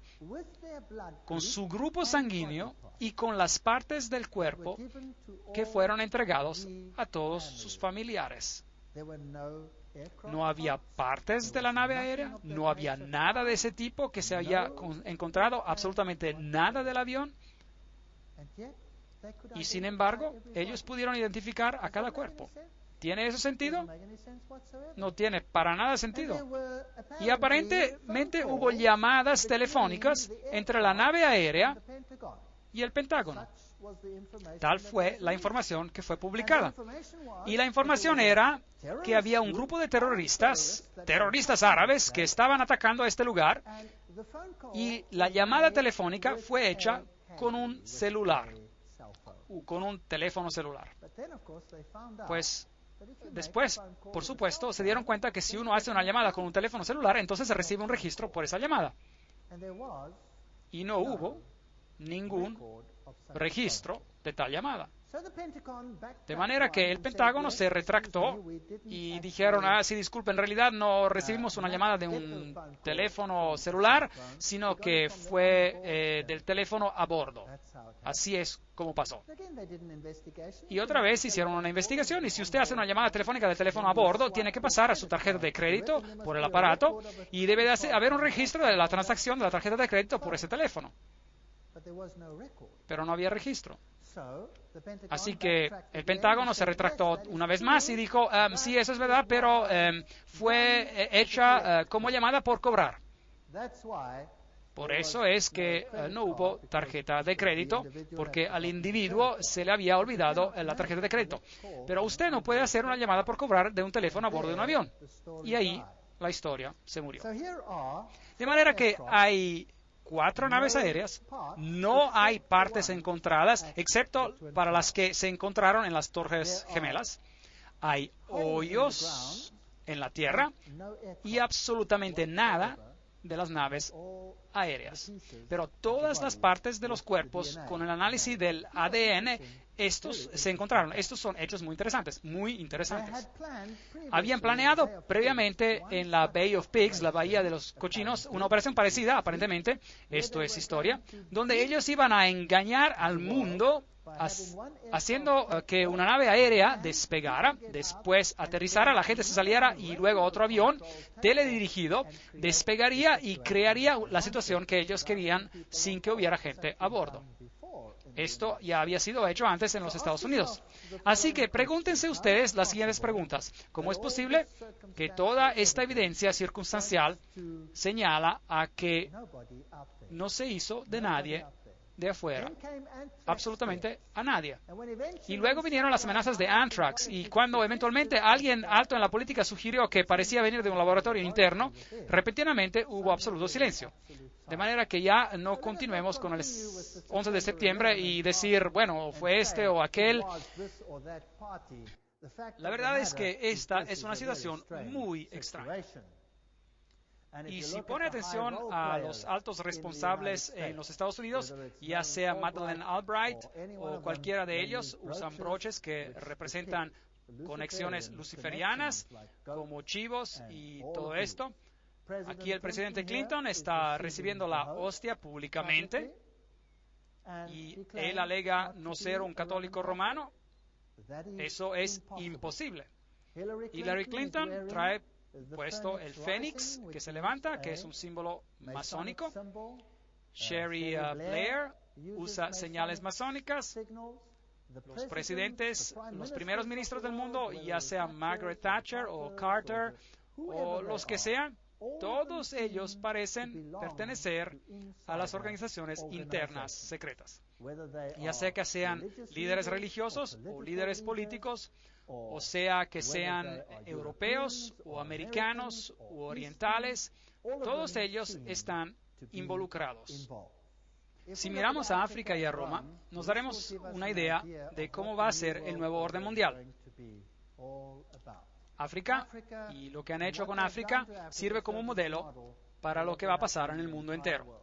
con su grupo sanguíneo y con las partes del cuerpo que fueron entregados a todos sus familiares. No había partes de la nave aérea, no había nada de ese tipo que se había encontrado, absolutamente nada del avión. Y sin embargo, ellos pudieron identificar a cada cuerpo. ¿Tiene eso sentido? No tiene para nada sentido. Y aparentemente hubo llamadas telefónicas entre la nave aérea y el Pentágono. Tal fue la información que fue publicada. Y la información era que había un grupo de terroristas árabes que estaban atacando a este lugar Y la llamada telefónica fue hecha con un celular, con un teléfono celular. Pues después, por supuesto, se dieron cuenta que si uno hace una llamada con un teléfono celular, entonces se recibe un registro por esa llamada. Y no hubo ningún registro de tal llamada. De manera que el Pentágono se retractó y dijeron, sí, disculpe, en realidad no recibimos una llamada de un teléfono celular, sino que fue del teléfono a bordo. Así es como pasó. Y otra vez hicieron una investigación, y si usted hace una llamada telefónica del teléfono a bordo, tiene que pasar a su tarjeta de crédito por el aparato, y debe de haber un registro de la transacción de la tarjeta de crédito por ese teléfono. Pero no había registro. Así que el Pentágono se retractó una vez más y dijo, sí, eso es verdad, pero fue hecha como llamada por cobrar. Por eso es que no hubo tarjeta de crédito, porque al individuo se le había olvidado la tarjeta de crédito. Pero usted no puede hacer una llamada por cobrar de un teléfono a bordo de un avión. Y ahí la historia se murió. De manera que hay 4 naves aéreas, no hay partes encontradas, excepto para las que se encontraron en las Torres Gemelas. Hay hoyos en la tierra y absolutamente nada de las naves aéreas. Pero todas las partes de los cuerpos, con el análisis del ADN, estos se encontraron. Estos son hechos muy interesantes. Habían planeado previamente en la Bay of Pigs, la Bahía de los Cochinos, una operación parecida, aparentemente, esto es historia, donde ellos iban a engañar al mundo haciendo que una nave aérea despegara, después aterrizara, la gente se saliera y luego otro avión teledirigido despegaría y crearía la situación que ellos querían sin que hubiera gente a bordo. Esto ya había sido hecho antes en los Estados Unidos. Así que pregúntense ustedes las siguientes preguntas. ¿Cómo es posible que toda esta evidencia circunstancial señala a que no se hizo de nadie de afuera? Absolutamente a nadie. Y luego vinieron las amenazas de Anthrax, y cuando eventualmente alguien alto en la política sugirió que parecía venir de un laboratorio interno, repentinamente hubo absoluto silencio. De manera que ya no continuemos con el 11 de septiembre y decir, bueno, fue este o aquel. La verdad es que esta es una situación muy extraña. Y si pone atención a los altos responsables en los Estados Unidos, ya sea Madeleine Albright o cualquiera de ellos, usan broches que representan conexiones luciferianas como chivos y todo esto. Aquí el presidente Clinton está recibiendo la hostia públicamente y él alega no ser un católico romano. Eso es imposible. Hillary Clinton trae puesto el fénix que se levanta, que es un símbolo masónico. Sherry Blair usa señales masónicas. Los presidentes, los primeros ministros del mundo, ya sea Margaret Thatcher o Carter o los que sean, todos ellos parecen pertenecer a las organizaciones internas secretas. Ya sea que sean líderes religiosos o líderes políticos, o sea que sean europeos o americanos o orientales, todos ellos están involucrados. Si miramos a África y a Roma, nos daremos una idea de cómo va a ser el nuevo orden mundial. África y lo que han hecho con África sirve como modelo para lo que va a pasar en el mundo entero.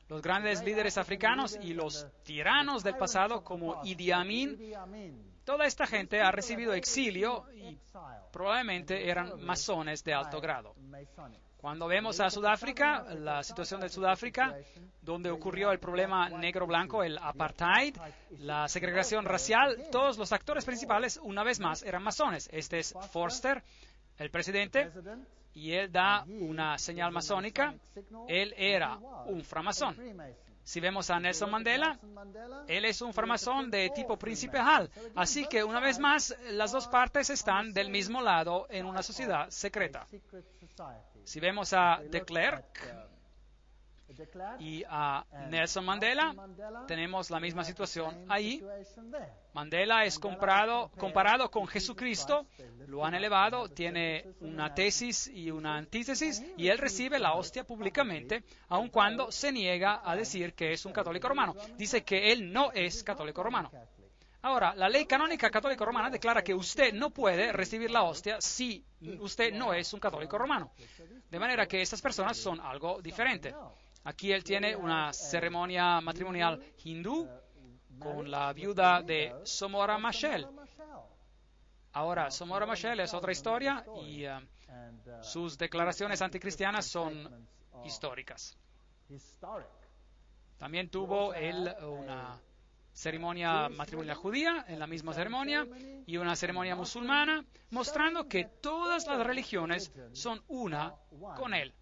Los grandes líderes africanos y los tiranos del pasado como Idi Amin, toda esta gente ha recibido exilio y probablemente eran masones de alto grado. Cuando vemos a Sudáfrica, la situación de Sudáfrica, donde ocurrió el problema negro-blanco, el apartheid, la segregación racial, todos los actores principales, una vez más, eran masones. Este es Forster, el presidente, y él da una señal masónica. Él era un framasón. Si vemos a Nelson Mandela, él es un framasón de tipo príncipe Hall. Así que, una vez más, las dos partes están del mismo lado en una sociedad secreta. Si vemos a de Klerk, Y a Nelson Mandela tenemos la misma situación ahí. Mandela es comparado con Jesucristo, lo han elevado, tiene una tesis y una antítesis, y él recibe la hostia públicamente, aun cuando se niega a decir que es un católico romano. Dice que él no es católico romano. Ahora, la ley canónica católica romana declara que usted no puede recibir la hostia si usted no es un católico romano. De manera que estas personas son algo diferente. Aquí él tiene una ceremonia matrimonial hindú con la viuda de Somora Machel. Ahora, Somora Machel es otra historia y sus declaraciones anticristianas son históricas. También tuvo él una ceremonia matrimonial judía en la misma ceremonia y una ceremonia musulmana, mostrando que todas las religiones son una con él.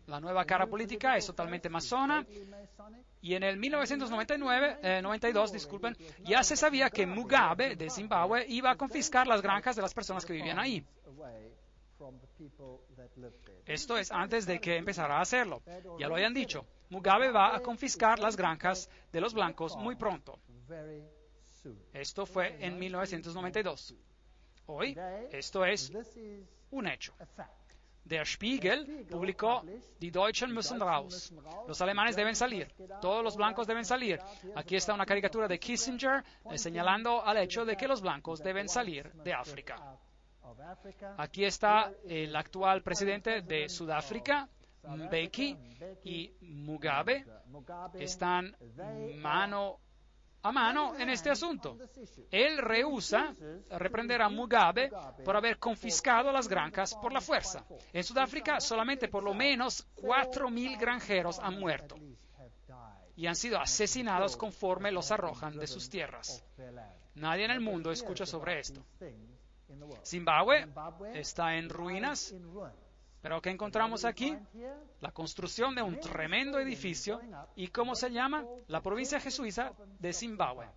La nueva cara política es totalmente masona y en el 1992, ya se sabía que Mugabe de Zimbabue iba a confiscar las granjas de las personas que vivían ahí. Esto es antes de que empezara a hacerlo. Ya lo habían dicho. Mugabe va a confiscar las granjas de los blancos muy pronto. Esto fue en 1992. Hoy, esto es un hecho. Der Spiegel publicó Die Deutschen müssen raus. Los alemanes deben salir. Todos los blancos deben salir. Aquí está una caricatura de Kissinger señalando al hecho de que los blancos deben salir de África. Aquí está el actual presidente de Sudáfrica, Mbeki, y Mugabe. Están mano a mano en este asunto. Él rehúsa reprender a Mugabe por haber confiscado las granjas por la fuerza. En Sudáfrica solamente por lo menos 4.000 granjeros han muerto y han sido asesinados conforme los arrojan de sus tierras. Nadie en el mundo escucha sobre esto. Zimbabue está en ruinas, pero ¿qué encontramos aquí? La construcción de un tremendo edificio y ¿cómo se llama? La provincia jesuita de Zimbabue.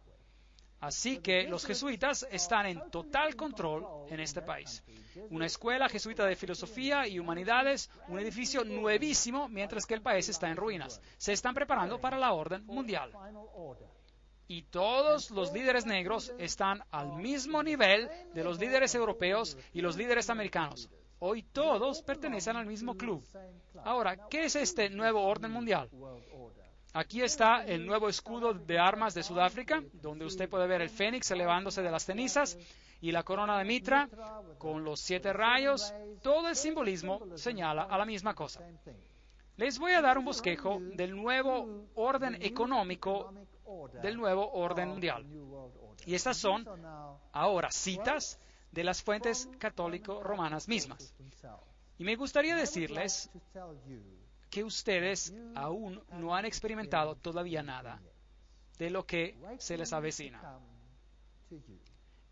Así que los jesuitas están en total control en este país. Una escuela jesuita de filosofía y humanidades, un edificio nuevísimo, mientras que el país está en ruinas. Se están preparando para la orden mundial. Y todos los líderes negros están al mismo nivel de los líderes europeos y los líderes americanos. Hoy todos pertenecen al mismo club. Ahora, ¿qué es este nuevo orden mundial? Aquí está el nuevo escudo de armas de Sudáfrica, donde usted puede ver el fénix elevándose de las cenizas y la corona de Mitra con los 7 rayos. Todo el simbolismo señala a la misma cosa. Les voy a dar un bosquejo del nuevo orden económico del nuevo orden mundial. Y estas son ahora citas de las fuentes católico-romanas mismas. Y me gustaría decirles que ustedes aún no han experimentado todavía nada de lo que se les avecina.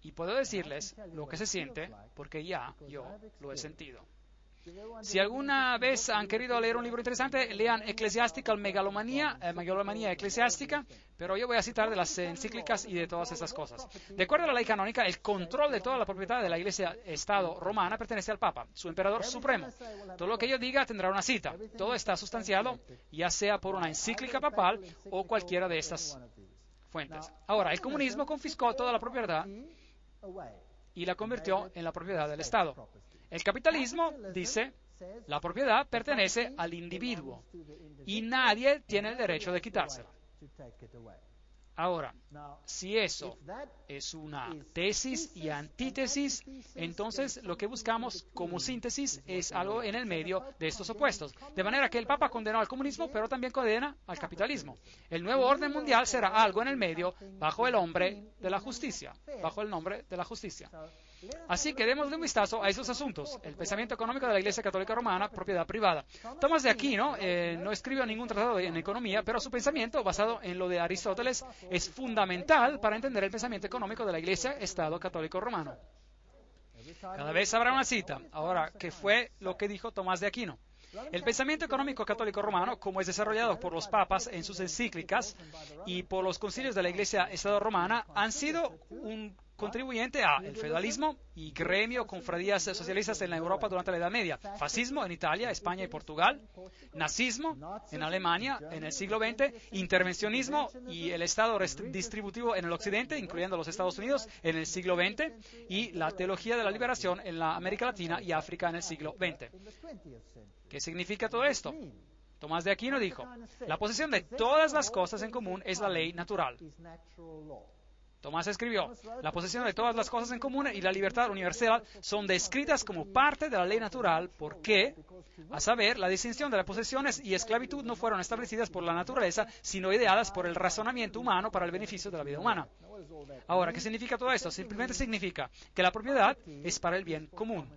Y puedo decirles lo que se siente porque ya yo lo he sentido. Si alguna vez han querido leer un libro interesante, lean Ecclesiastical Megalomanía eclesiástica, pero yo voy a citar de las encíclicas y de todas esas cosas. De acuerdo a la ley canónica, el control de toda la propiedad de la Iglesia-Estado romana pertenece al Papa, su emperador supremo. Todo lo que yo diga tendrá una cita. Todo está sustanciado, ya sea por una encíclica papal o cualquiera de estas fuentes. Ahora, el comunismo confiscó toda la propiedad y la convirtió en la propiedad del Estado. El capitalismo dice, la propiedad pertenece al individuo y nadie tiene el derecho de quitársela. Ahora, si eso es una tesis y antítesis, entonces lo que buscamos como síntesis es algo en el medio de estos opuestos. De manera que el Papa condenó al comunismo, pero también condena al capitalismo. El nuevo orden mundial será algo en el medio bajo el nombre de la justicia, bajo el nombre de la justicia. Así que démosle un vistazo a esos asuntos. El pensamiento económico de la Iglesia Católica Romana, propiedad privada. Tomás de Aquino no escribió ningún tratado en economía, pero su pensamiento, basado en lo de Aristóteles, es fundamental para entender el pensamiento económico de la Iglesia Estado Católico Romano. Cada vez habrá una cita. Ahora, ¿qué fue lo que dijo Tomás de Aquino? El pensamiento económico católico romano, como es desarrollado por los papas en sus encíclicas y por los concilios de la Iglesia Estado Romana, han sido un contribuyente a el feudalismo y gremio cofradías socialistas en la Europa durante la Edad Media, fascismo en Italia, España y Portugal, nazismo en Alemania en el siglo XX, intervencionismo y el Estado distributivo en el Occidente, incluyendo los Estados Unidos, en el siglo XX, y la teología de la liberación en la América Latina y África en el siglo XX. ¿Qué significa todo esto? Tomás de Aquino dijo, la posesión de todas las cosas en común es la ley natural. Tomás escribió, la posesión de todas las cosas en común y la libertad universal son descritas como parte de la ley natural porque, a saber, la distinción de las posesiones y esclavitud no fueron establecidas por la naturaleza, sino ideadas por el razonamiento humano para el beneficio de la vida humana. Ahora, ¿qué significa todo esto? Simplemente significa que la propiedad es para el bien común.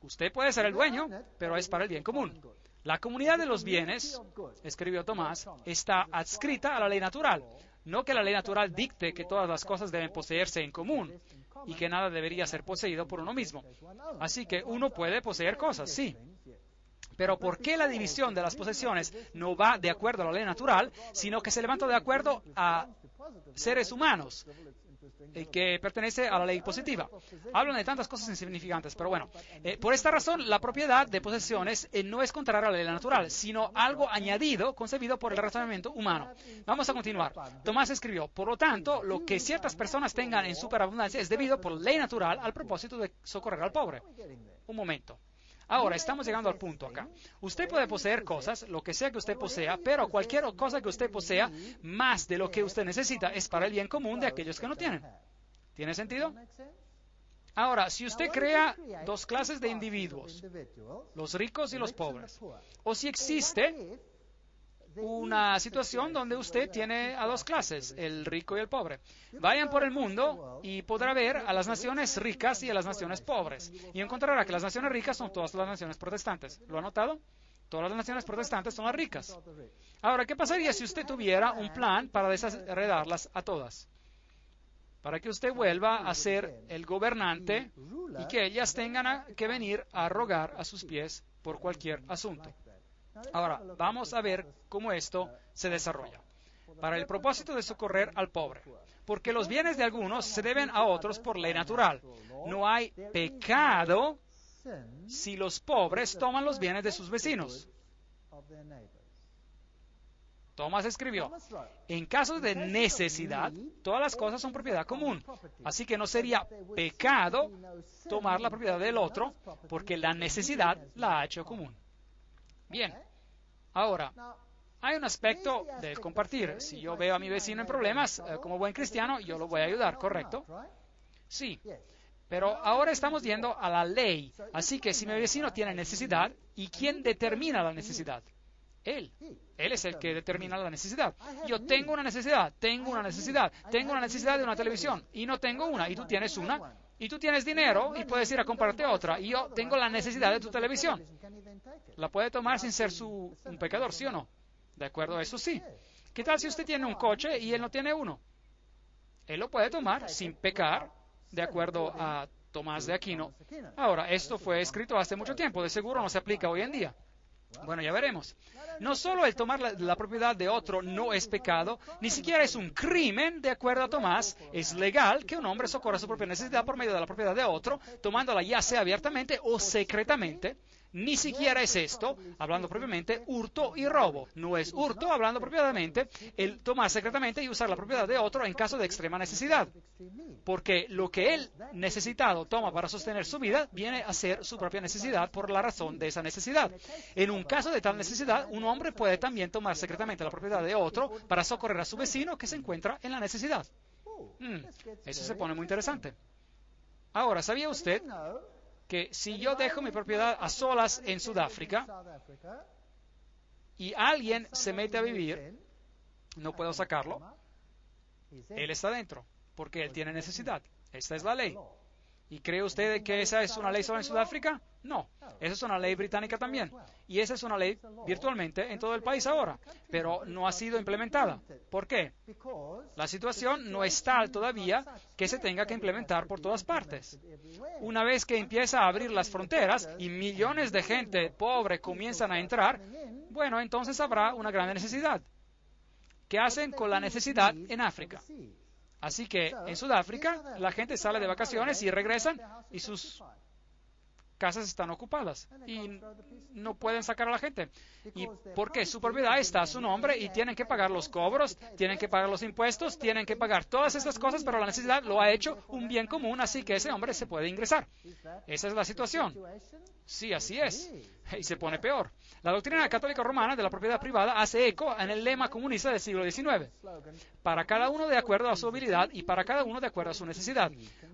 Usted puede ser el dueño, pero es para el bien común. La comunidad de los bienes, escribió Tomás, está adscrita a la ley natural. No que la ley natural dicte que todas las cosas deben poseerse en común y que nada debería ser poseído por uno mismo. Así que uno puede poseer cosas, sí. Pero ¿por qué la división de las posesiones no va de acuerdo a la ley natural, sino que se levanta de acuerdo a seres humanos que pertenece a la ley positiva? Hablan de tantas cosas insignificantes, pero bueno, por esta razón la propiedad de posesiones no es contraria a la ley natural, sino algo añadido, concebido por el razonamiento humano. Vamos a continuar. Tomás escribió, por lo tanto, lo que ciertas personas tengan en superabundancia es debido por ley natural al propósito de socorrer al pobre. Un momento. Ahora, estamos llegando al punto acá. Usted puede poseer cosas, lo que sea que usted posea, pero cualquier cosa que usted posea, más de lo que usted necesita, es para el bien común de aquellos que no tienen. ¿Tiene sentido? Ahora, si usted crea dos clases de individuos, los ricos y los pobres, o si existe una situación donde usted tiene a dos clases, el rico y el pobre. Vayan por el mundo y podrá ver a las naciones ricas y a las naciones pobres. Y encontrará que las naciones ricas son todas las naciones protestantes. ¿Lo ha notado? Todas las naciones protestantes son las ricas. Ahora, ¿qué pasaría si usted tuviera un plan para desheredarlas a todas? Para que usted vuelva a ser el gobernante y que ellas tengan que venir a rogar a sus pies por cualquier asunto. Ahora, vamos a ver cómo esto se desarrolla. Para el propósito de socorrer al pobre. Porque los bienes de algunos se deben a otros por ley natural. No hay pecado si los pobres toman los bienes de sus vecinos. Tomás escribió, en caso de necesidad, todas las cosas son propiedad común. Así que no sería pecado tomar la propiedad del otro, porque la necesidad la ha hecho común. Bien, ahora, hay un aspecto del compartir. Si yo veo a mi vecino en problemas, como buen cristiano, yo lo voy a ayudar, ¿correcto? Sí, pero ahora estamos yendo a la ley. Así que si mi vecino tiene necesidad, ¿y quién determina la necesidad? Él. Él es el que determina la necesidad. Yo tengo una necesidad de una televisión, y no tengo una, y tú tienes una. Y tú tienes dinero y puedes ir a comprarte otra. Y yo tengo la necesidad de tu televisión. La puede tomar sin ser un pecador, ¿sí o no? De acuerdo a eso, sí. ¿Qué tal si usted tiene un coche y él no tiene uno? Él lo puede tomar sin pecar, de acuerdo a Tomás de Aquino. Ahora, esto fue escrito hace mucho tiempo. De seguro no se aplica hoy en día. Bueno, ya veremos. No solo el tomar la propiedad de otro no es pecado, ni siquiera es un crimen, de acuerdo a Tomás. Es legal que un hombre socorra su propia necesidad por medio de la propiedad de otro, tomándola ya sea abiertamente o secretamente. Ni siquiera es esto, hablando propiamente, hurto y robo. No es hurto, hablando propiamente, el tomar secretamente y usar la propiedad de otro en caso de extrema necesidad. Porque lo que él necesitado toma para sostener su vida viene a ser su propia necesidad por la razón de esa necesidad. En un caso de tal necesidad, un hombre puede también tomar secretamente la propiedad de otro para socorrer a su vecino que se encuentra en la necesidad. Eso se pone muy interesante. Ahora, ¿sabía usted que si yo dejo mi propiedad a solas en Sudáfrica y alguien se mete a vivir, no puedo sacarlo? Él está dentro, porque él tiene necesidad. Esta es la ley. ¿Y cree usted que esa es una ley solo en Sudáfrica? No, esa es una ley británica también. Y esa es una ley virtualmente en todo el país ahora, pero no ha sido implementada. ¿Por qué? La situación no es tal todavía que se tenga que implementar por todas partes. Una vez que empieza a abrir las fronteras y millones de gente pobre comienzan a entrar, bueno, entonces habrá una gran necesidad. ¿Qué hacen con la necesidad en África? Así que en Sudáfrica la gente sale de vacaciones y regresan y sus casas están ocupadas y no pueden sacar a la gente. ¿Y por qué? Su propiedad está a su nombre y tienen que pagar los cobros, tienen que pagar los impuestos, tienen que pagar todas estas cosas, pero la necesidad lo ha hecho un bien común, así que ese hombre se puede ingresar. Esa es la situación. Sí, así es. Y se pone peor. La doctrina católica romana de la propiedad privada hace eco en el lema comunista del siglo XIX. Para cada uno de acuerdo a su habilidad y para cada uno de acuerdo a su necesidad.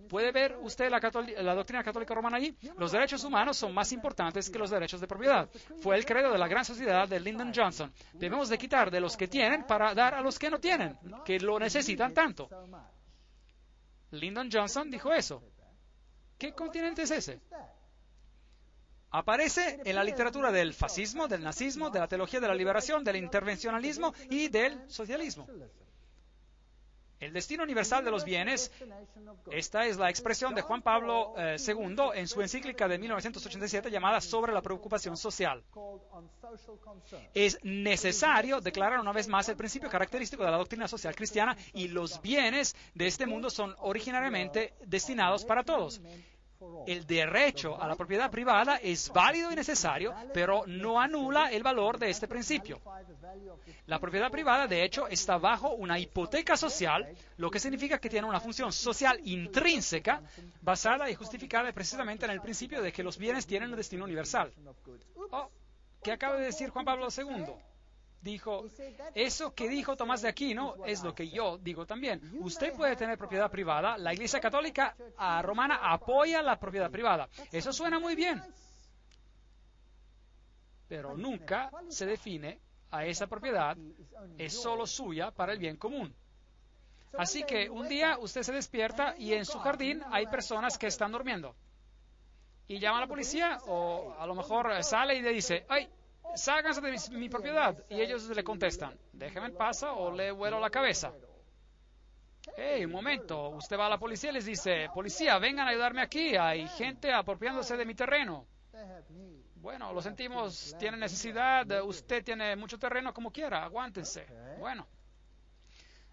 ¿Puede ver usted la doctrina católica romana allí? Los derechos humanos son más importantes que los derechos de propiedad. Fue el credo de la gran sociedad de Lyndon Johnson. Debemos de quitar de los que tienen para dar a los que no tienen, que lo necesitan tanto. Lyndon Johnson dijo eso. ¿Qué continente es ese? Aparece en la literatura del fascismo, del nazismo, de la teología de la liberación, del intervencionalismo y del socialismo. El destino universal de los bienes, esta es la expresión de Juan Pablo II en su encíclica de 1987 llamada Sobre la preocupación social. Es necesario declarar una vez más el principio característico de la doctrina social cristiana y los bienes de este mundo son originariamente destinados para todos. El derecho a la propiedad privada es válido y necesario, pero no anula el valor de este principio. La propiedad privada, de hecho, está bajo una hipoteca social, lo que significa que tiene una función social intrínseca, basada y justificada precisamente en el principio de que los bienes tienen un destino universal. Oh, ¿qué acaba de decir Juan Pablo II? Dijo, eso que dijo Tomás de Aquino es lo que yo digo también. Usted puede tener propiedad privada. La Iglesia Católica Romana apoya la propiedad privada. Eso suena muy bien. Pero nunca se define a esa propiedad. Es solo suya para el bien común. Así que un día usted se despierta y en su jardín hay personas que están durmiendo. Y llama a la policía o a lo mejor sale y le dice, ¡ay! Ságanse de mi propiedad. Y ellos le contestan, déjeme en paz o le vuelo la cabeza. Un momento, usted va a la policía y les dice, policía, vengan a ayudarme aquí, hay gente apropiándose de mi terreno. Bueno, lo sentimos, tiene necesidad, usted tiene mucho terreno, como quiera, aguántense. Bueno.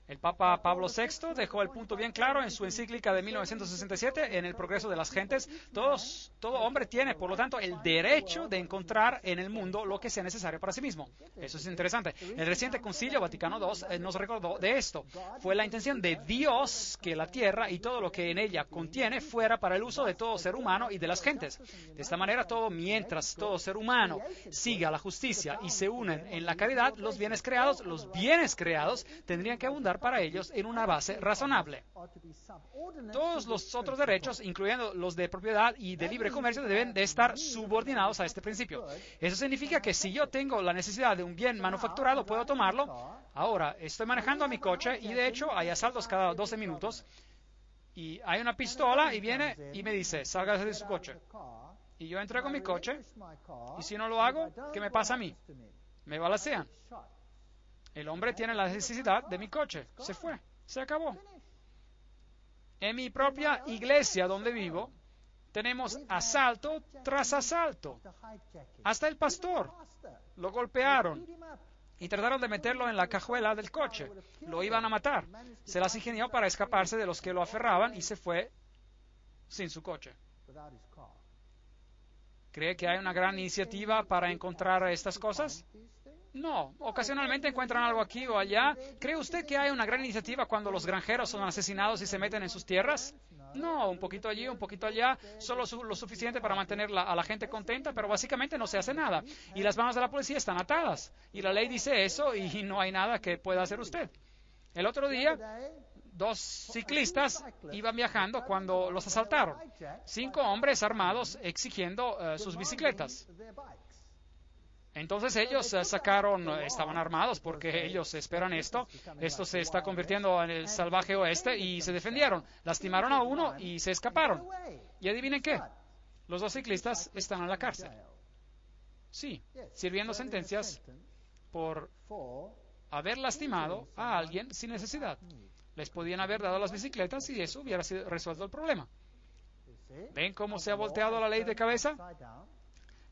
El Papa Pablo VI dejó el punto bien claro en su encíclica de 1967, en el progreso de las gentes. Todo hombre tiene, por lo tanto, el derecho de encontrar en el mundo lo que sea necesario para sí mismo. Eso es interesante. El reciente Concilio Vaticano II nos recordó de esto. Fue la intención de Dios que la tierra y todo lo que en ella contiene fuera para el uso de todo ser humano y de las gentes. De esta manera, mientras todo ser humano siga la justicia y se unen en la caridad, los bienes creados tendrían que abundar para ellos en una base razonable. Todos los otros derechos, incluyendo los de propiedad y de libre comercio, deben de estar subordinados a este principio. Eso significa que si yo tengo la necesidad de un bien manufacturado, puedo tomarlo. Ahora, estoy manejando mi coche y de hecho hay asaltos cada 12 minutos y hay una pistola y viene y me dice, sálgase de su coche. Y yo entrego mi coche y si no lo hago, ¿qué me pasa a mí? Me balacean. El hombre tiene la necesidad de mi coche. Se fue. Se acabó. En mi propia iglesia donde vivo, tenemos asalto tras asalto. Hasta el pastor lo golpearon y trataron de meterlo en la cajuela del coche. Lo iban a matar. Se las ingenió para escaparse de los que lo aferraban y se fue sin su coche. ¿Cree que hay una gran iniciativa para encontrar estas cosas? No, ocasionalmente encuentran algo aquí o allá. ¿Cree usted que hay una gran iniciativa cuando los granjeros son asesinados y se meten en sus tierras? No, un poquito allí, un poquito allá, solo lo suficiente para mantener a la gente contenta, pero básicamente no se hace nada. Y las manos de la policía están atadas. Y la ley dice eso y no hay nada que pueda hacer usted. El otro día, 2 ciclistas iban viajando cuando los asaltaron. 5 hombres armados exigiendo sus bicicletas. Entonces ellos estaban armados porque ellos esperan esto se está convirtiendo en el salvaje oeste y se defendieron, lastimaron a uno y se escaparon. Y adivinen qué, los 2 ciclistas están en la cárcel. Sí, sirviendo sentencias por haber lastimado a alguien sin necesidad. Les podían haber dado las bicicletas y eso hubiera resuelto el problema. ¿Ven cómo se ha volteado la ley de cabeza?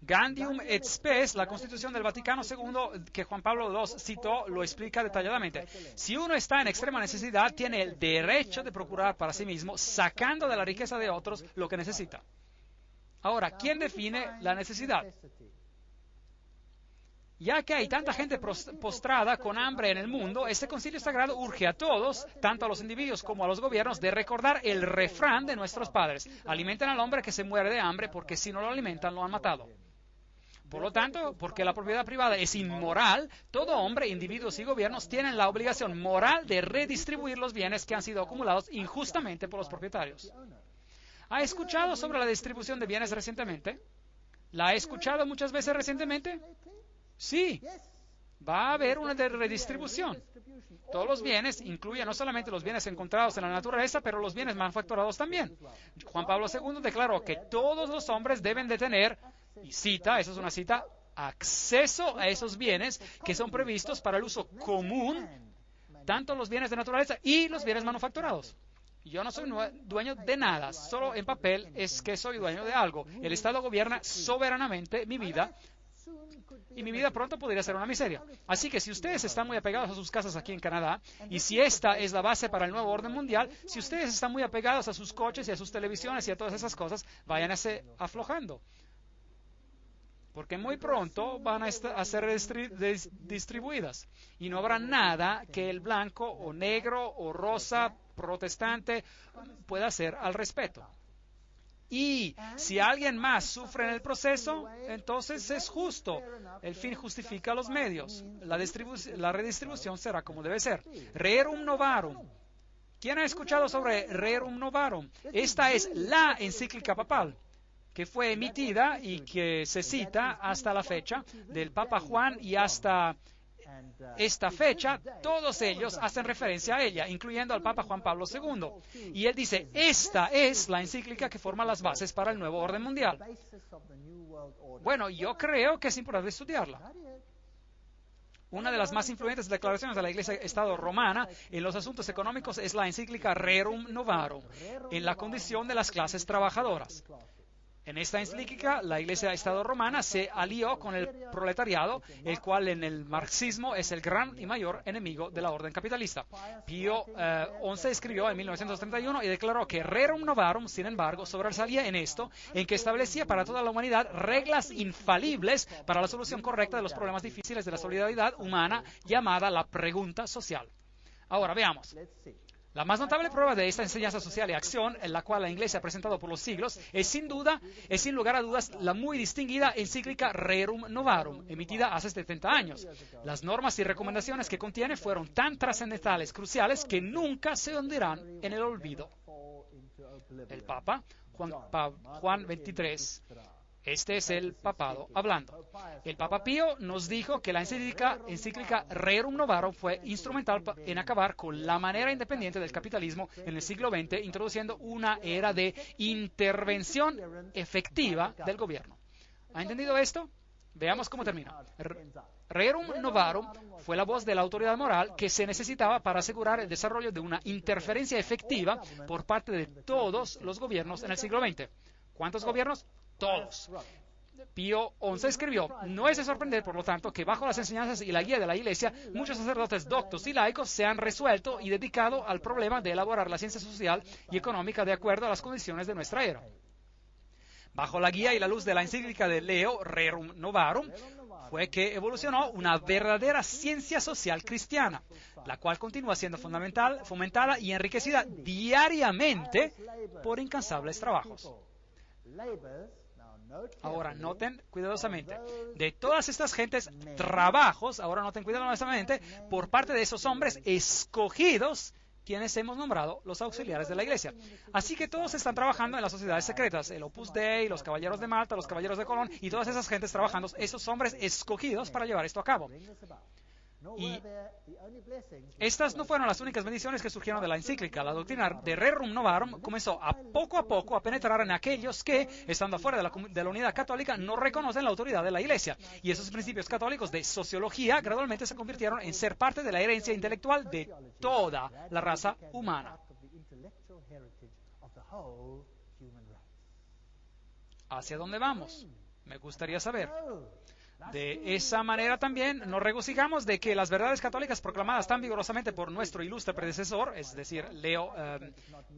Gaudium et Spes, la Constitución del Vaticano II que Juan Pablo II citó, lo explica detalladamente. Si uno está en extrema necesidad, tiene el derecho de procurar para sí mismo, sacando de la riqueza de otros lo que necesita. Ahora, ¿quién define la necesidad? Ya que hay tanta gente postrada con hambre en el mundo, este concilio sagrado urge a todos, tanto a los individuos como a los gobiernos, de recordar el refrán de nuestros padres: alimenten al hombre que se muere de hambre, porque si no lo alimentan, lo han matado. Por lo tanto, porque la propiedad privada es inmoral, todo hombre, individuos y gobiernos tienen la obligación moral de redistribuir los bienes que han sido acumulados injustamente por los propietarios. ¿Ha escuchado sobre la distribución de bienes recientemente? ¿La ha escuchado muchas veces recientemente? Sí, va a haber una redistribución. Todos los bienes incluyen no solamente los bienes encontrados en la naturaleza, pero los bienes manufacturados también. Juan Pablo II declaró que todos los hombres deben de tener, y cita, eso es una cita, acceso a esos bienes que son previstos para el uso común, tanto los bienes de naturaleza y los bienes manufacturados. Yo no soy dueño de nada, solo en papel es que soy dueño de algo. El Estado gobierna soberanamente mi vida, y mi vida pronto podría ser una miseria. Así que si ustedes están muy apegados a sus casas aquí en Canadá, y si esta es la base para el nuevo orden mundial, si ustedes están muy apegados a sus coches y a sus televisiones y a todas esas cosas, váyanse aflojando. Porque muy pronto van a ser distribuidas. Y no habrá nada que el blanco o negro o rosa protestante pueda hacer al respecto. Y si alguien más sufre en el proceso, entonces es justo. El fin justifica los medios. La redistribución será como debe ser. Rerum Novarum. ¿Quién ha escuchado sobre Rerum Novarum? Esta es la encíclica papal que fue emitida y que se cita hasta la fecha del Papa Juan, y hasta esta fecha todos ellos hacen referencia a ella, incluyendo al Papa Juan Pablo II. Y él dice, esta es la encíclica que forma las bases para el nuevo orden mundial. Bueno, yo creo que es importante estudiarla. Una de las más influyentes declaraciones de la Iglesia-Estado romana en los asuntos económicos es la encíclica Rerum Novarum, en la condición de las clases trabajadoras. En esta encíclica, la Iglesia-Estado romana se alió con el proletariado, el cual en el marxismo es el gran y mayor enemigo de la orden capitalista. Pío XI escribió en 1931 y declaró que Rerum Novarum, sin embargo, sobresalía en esto, en que establecía para toda la humanidad reglas infalibles para la solución correcta de los problemas difíciles de la solidaridad humana, llamada la pregunta social. Ahora, veamos. La más notable prueba de esta enseñanza social y acción, en la cual la Iglesia ha presentado por los siglos, es sin lugar a dudas, la muy distinguida encíclica Rerum Novarum, emitida hace 70 años. Las normas y recomendaciones que contiene fueron tan trascendentales, cruciales, que nunca se hundirán en el olvido. El Papa, Juan XXIII, este es el papado hablando. El Papa Pío nos dijo que la encíclica Rerum Novarum fue instrumental en acabar con la manera independiente del capitalismo en el siglo XX, introduciendo una era de intervención efectiva del gobierno. ¿Ha entendido esto? Veamos cómo termina. Rerum Novarum fue la voz de la autoridad moral que se necesitaba para asegurar el desarrollo de una interferencia efectiva por parte de todos los gobiernos en el siglo XX. ¿Cuántos gobiernos? Todos. Pío XI escribió, no es de sorprender, por lo tanto, que bajo las enseñanzas y la guía de la Iglesia, muchos sacerdotes doctos y laicos se han resuelto y dedicado al problema de elaborar la ciencia social y económica de acuerdo a las condiciones de nuestra era. Bajo la guía y la luz de la encíclica de Leo, Rerum Novarum, fue que evolucionó una verdadera ciencia social cristiana, la cual continúa siendo fomentada y enriquecida diariamente por incansables trabajos. Ahora noten cuidadosamente, de todas estas gentes, trabajos, ahora noten cuidadosamente, por parte de esos hombres escogidos, quienes hemos nombrado los auxiliares de la Iglesia. Así que todos están trabajando en las sociedades secretas, el Opus Dei, los Caballeros de Malta, los Caballeros de Colón, y todas esas gentes trabajando, esos hombres escogidos para llevar esto a cabo. Y estas no fueron las únicas bendiciones que surgieron de la encíclica. La doctrina de Rerum Novarum comenzó a poco a penetrar en aquellos que, estando afuera de la unidad católica, no reconocen la autoridad de la Iglesia. Y esos principios católicos de sociología gradualmente se convirtieron en ser parte de la herencia intelectual de toda la raza humana. ¿Hacia dónde vamos? Me gustaría saber. De esa manera también nos regocijamos de que las verdades católicas proclamadas tan vigorosamente por nuestro ilustre predecesor, es decir, Leo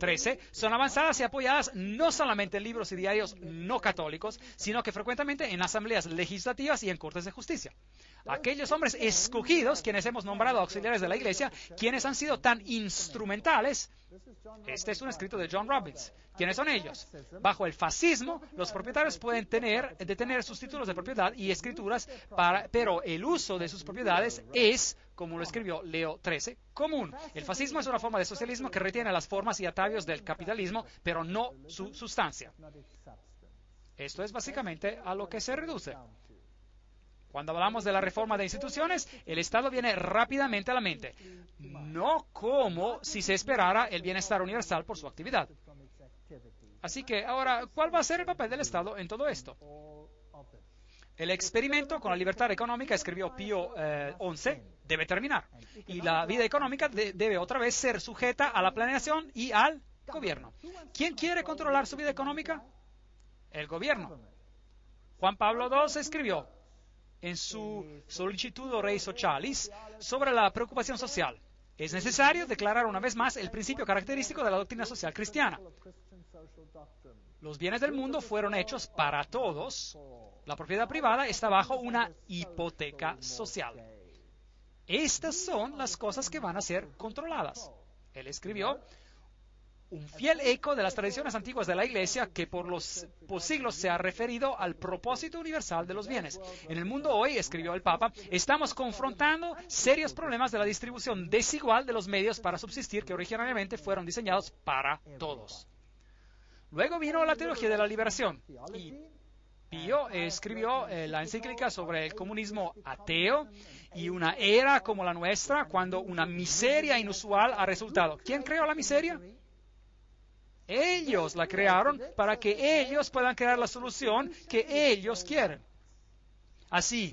XIII, son avanzadas y apoyadas no solamente en libros y diarios no católicos, sino que frecuentemente en asambleas legislativas y en cortes de justicia. Aquellos hombres escogidos, quienes hemos nombrado auxiliares de la Iglesia, quienes han sido tan instrumentales. Este es un escrito de John Robbins. ¿Quiénes son ellos? Bajo el fascismo, los propietarios pueden detener sus títulos de propiedad y escrituras, pero el uso de sus propiedades es, como lo escribió Leo XIII, común. El fascismo es una forma de socialismo que retiene las formas y atavios del capitalismo, pero no su sustancia. Esto es básicamente a lo que se reduce. Cuando hablamos de la reforma de instituciones, el Estado viene rápidamente a la mente, no como si se esperara el bienestar universal por su actividad. Así que, ahora, ¿cuál va a ser el papel del Estado en todo esto? El experimento con la libertad económica, escribió Pío XI, debe terminar. Y la vida económica debe otra vez ser sujeta a la planeación y al gobierno. ¿Quién quiere controlar su vida económica? El gobierno. Juan Pablo II escribió en su Sollicitudo Rei Socialis sobre la preocupación social. Es necesario declarar una vez más el principio característico de la doctrina social cristiana. Los bienes del mundo fueron hechos para todos. La propiedad privada está bajo una hipoteca social. Estas son las cosas que van a ser controladas. Él escribió un fiel eco de las tradiciones antiguas de la Iglesia que por siglos se ha referido al propósito universal de los bienes. En el mundo hoy, escribió el Papa, estamos confrontando serios problemas de la distribución desigual de los medios para subsistir que originalmente fueron diseñados para todos. Luego vino la teología de la liberación y Pío escribió la encíclica sobre el comunismo ateo y una era como la nuestra cuando una miseria inusual ha resultado. ¿Quién creó la miseria? Ellos la crearon para que ellos puedan crear la solución que ellos quieren. Así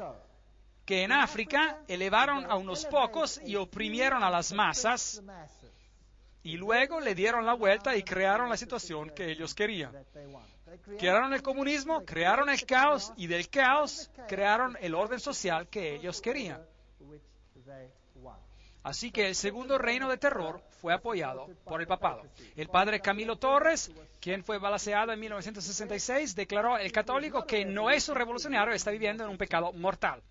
que en África elevaron a unos pocos y oprimieron a las masas y luego le dieron la vuelta y crearon la situación que ellos querían. Crearon el comunismo, crearon el caos y del caos crearon el orden social que ellos querían. Así que el segundo reino de terror fue apoyado por el papado. El padre Camilo Torres, quien fue balaceado en 1966, declaró el católico que no es un revolucionario, está viviendo en un pecado mortal.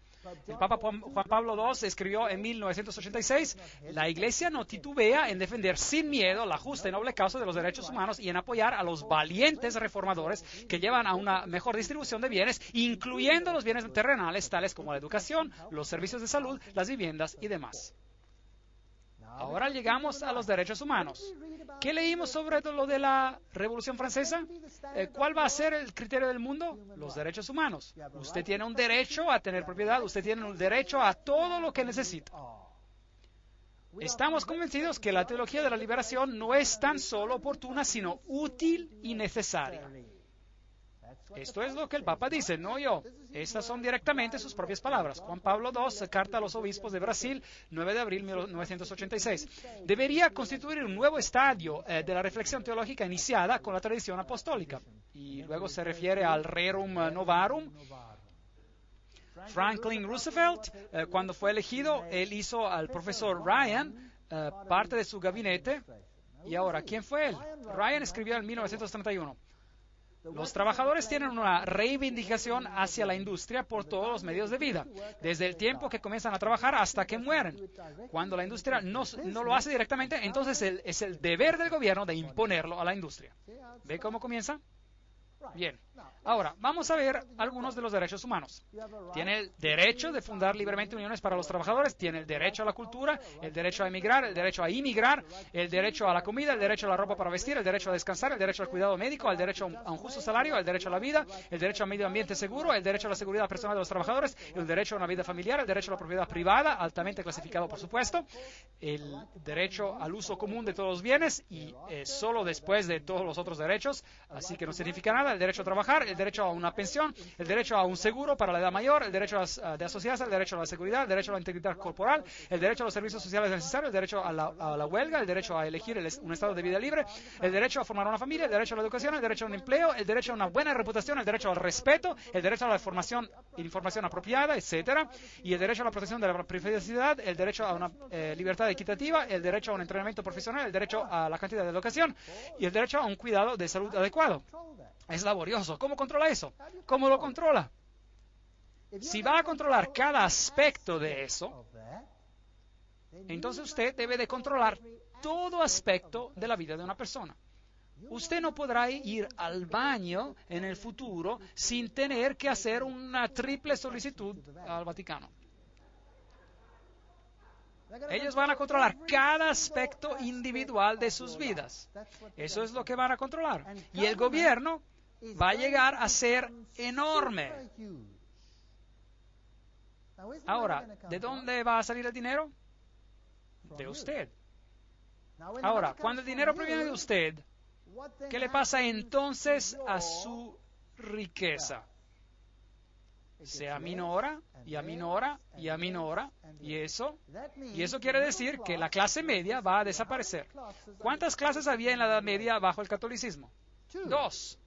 El Papa Juan Pablo II escribió en 1986, la Iglesia no titubea en defender sin miedo la justa y noble causa de los derechos humanos y en apoyar a los valientes reformadores que llevan a una mejor distribución de bienes, incluyendo los bienes terrenales, tales como la educación, los servicios de salud, las viviendas y demás. Ahora llegamos a los derechos humanos. ¿Qué leímos sobre lo de la Revolución Francesa? ¿Cuál va a ser el criterio del mundo? Los derechos humanos. Usted tiene un derecho a tener propiedad, usted tiene un derecho a todo lo que necesita. Estamos convencidos que la teología de la liberación no es tan solo oportuna, sino útil y necesaria. Esto es lo que el Papa dice, no yo. Estas son directamente sus propias palabras. Juan Pablo II, carta a los obispos de Brasil, 9 de abril de 1986. Debería constituir un nuevo estadio de la reflexión teológica iniciada con la tradición apostólica. Y luego se refiere al Rerum Novarum. Franklin Roosevelt, cuando fue elegido, él hizo al profesor Ryan parte de su gabinete. Y ahora, ¿quién fue él? Ryan escribió en 1931. Los trabajadores tienen una reivindicación hacia la industria por todos los medios de vida, desde el tiempo que comienzan a trabajar hasta que mueren. Cuando la industria no lo hace directamente, entonces es el deber del gobierno de imponerlo a la industria. ¿Ve cómo comienza? Bien. Ahora, vamos a ver algunos de los derechos humanos. Tiene el derecho de fundar libremente uniones para los trabajadores, tiene el derecho a la cultura, el derecho a emigrar, el derecho a inmigrar, el derecho a la comida, el derecho a la ropa para vestir, el derecho a descansar, el derecho al cuidado médico, el derecho a un justo salario, el derecho a la vida, el derecho a medio ambiente seguro, el derecho a la seguridad personal de los trabajadores, el derecho a una vida familiar, el derecho a la propiedad privada, altamente clasificado por supuesto, el derecho al uso común de todos los bienes y solo después de todos los otros derechos, así que no significa nada, el derecho a trabajar, trabajar, el derecho a una pensión, el derecho a un seguro para la edad mayor, el derecho de asociarse, el derecho a la seguridad, el derecho a la integridad corporal, el derecho a los servicios sociales necesarios, el derecho a la huelga, el derecho a elegir un estado de vida libre, el derecho a formar una familia, el derecho a la educación, el derecho a un empleo, el derecho a una buena reputación, el derecho al respeto, el derecho a la información apropiada, etcétera, y el derecho a la protección de la privacidad, el derecho a una libertad equitativa, el derecho a un entrenamiento profesional, el derecho a la cantidad de educación y el derecho a un cuidado de salud adecuado. Es laborioso. ¿Cómo controla eso? ¿Cómo lo controla? Si va a controlar cada aspecto de eso, entonces usted debe de controlar todo aspecto de la vida de una persona. Usted no podrá ir al baño en el futuro sin tener que hacer una triple solicitud al Vaticano. Ellos van a controlar cada aspecto individual de sus vidas. Eso es lo que van a controlar. Y el gobierno va a llegar a ser enorme. Ahora, ¿de dónde va a salir el dinero? De usted. Ahora, cuando el dinero proviene de usted, ¿qué le pasa entonces a su riqueza? Se aminora y aminora y aminora, y eso quiere decir que la clase media va a desaparecer. ¿Cuántas clases había en la Edad Media bajo el catolicismo? 2.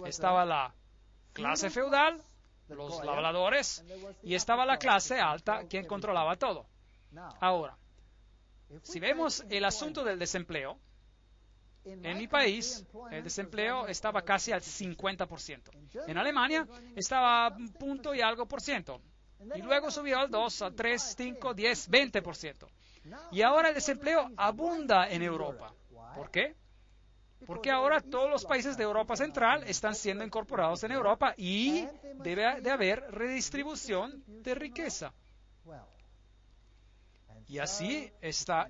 Estaba la clase feudal, los labradores, y estaba la clase alta, quien controlaba todo. Ahora, si vemos el asunto del desempleo, en mi país, el desempleo estaba casi al 50%. En Alemania estaba a punto y algo por ciento. Y luego subió al 2, al 3, 5, 10, 20%. Y ahora el desempleo abunda en Europa. ¿Por qué? Porque ahora todos los países de Europa Central están siendo incorporados en Europa y debe de haber redistribución de riqueza. Y así está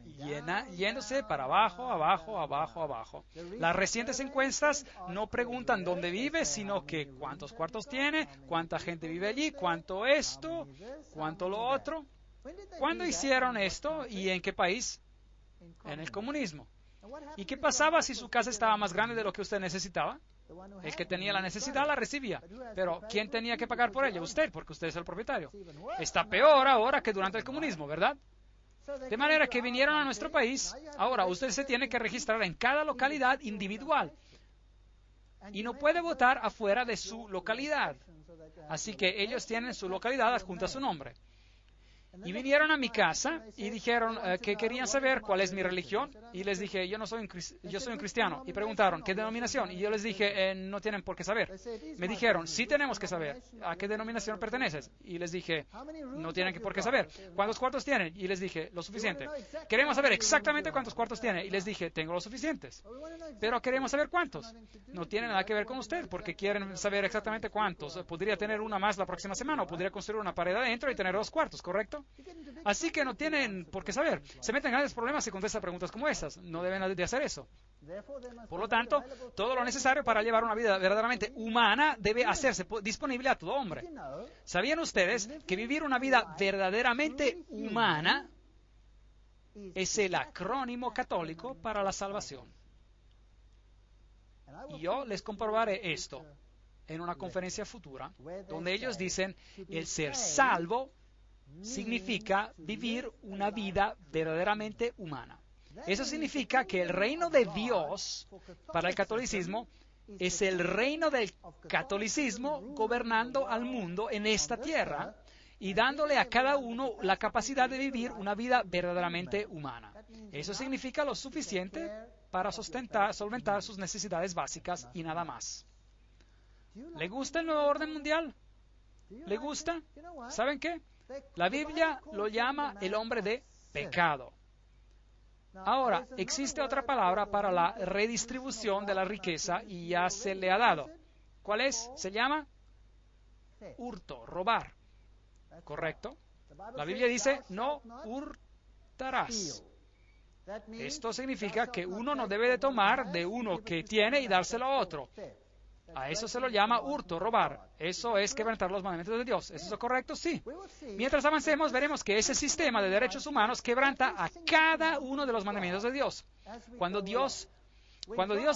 yéndose para abajo, abajo, abajo, abajo. Las recientes encuestas no preguntan dónde vive, sino que cuántos cuartos tiene, cuánta gente vive allí, cuánto esto, cuánto lo otro. ¿Cuándo hicieron esto y en qué país? En el comunismo. ¿Y qué pasaba si su casa estaba más grande de lo que usted necesitaba? El que tenía la necesidad la recibía. Pero ¿quién tenía que pagar por ella? Usted, porque usted es el propietario. Está peor ahora que durante el comunismo, ¿verdad? De manera que vinieron a nuestro país. Ahora, usted se tiene que registrar en cada localidad individual. Y no puede votar afuera de su localidad. Así que ellos tienen su localidad adjunta a su nombre. Y vinieron a mi casa y dijeron que querían saber cuál es mi religión. Y les dije, yo soy un cristiano. Y preguntaron, ¿qué denominación? Y yo les dije, no tienen por qué saber. Me dijeron, sí tenemos que saber. ¿A qué denominación perteneces? Y les dije, no tienen por qué saber. ¿Cuántos cuartos tienen? Y les dije, lo suficiente. Queremos saber exactamente cuántos cuartos tiene. Y les dije, tengo los suficientes. Pero queremos saber cuántos. No tiene nada que ver con usted, porque quieren saber exactamente cuántos. Podría tener una más la próxima semana, o podría construir una pared adentro y tener 2 cuartos, ¿correcto? Así que no tienen por qué saber. Se meten en grandes problemas si contestan preguntas como esas. No deben de hacer eso. Por lo tanto, todo lo necesario para llevar una vida verdaderamente humana debe hacerse disponible a todo hombre. ¿Sabían ustedes que vivir una vida verdaderamente humana es el acrónimo católico para la salvación? Y yo les comprobaré esto en una conferencia futura, donde ellos dicen, el ser salvo significa vivir una vida verdaderamente humana. Eso significa que el reino de Dios para el catolicismo es el reino del catolicismo gobernando al mundo en esta tierra y dándole a cada uno la capacidad de vivir una vida verdaderamente humana. Eso significa lo suficiente para solventar sus necesidades básicas y nada más. ¿Le gusta el nuevo orden mundial? ¿Le gusta? ¿Saben qué? La Biblia lo llama el hombre de pecado. Ahora, existe otra palabra para la redistribución de la riqueza y ya se le ha dado. ¿Cuál es? Se llama hurto, robar. ¿Correcto? La Biblia dice, no hurtarás. Esto significa que uno no debe de tomar de uno que tiene y dárselo a otro. A eso se lo llama hurto, robar. Eso es quebrantar los mandamientos de Dios. ¿Es eso correcto? Sí. Mientras avancemos, veremos que ese sistema de derechos humanos quebranta a cada uno de los mandamientos de Dios. Cuando Dios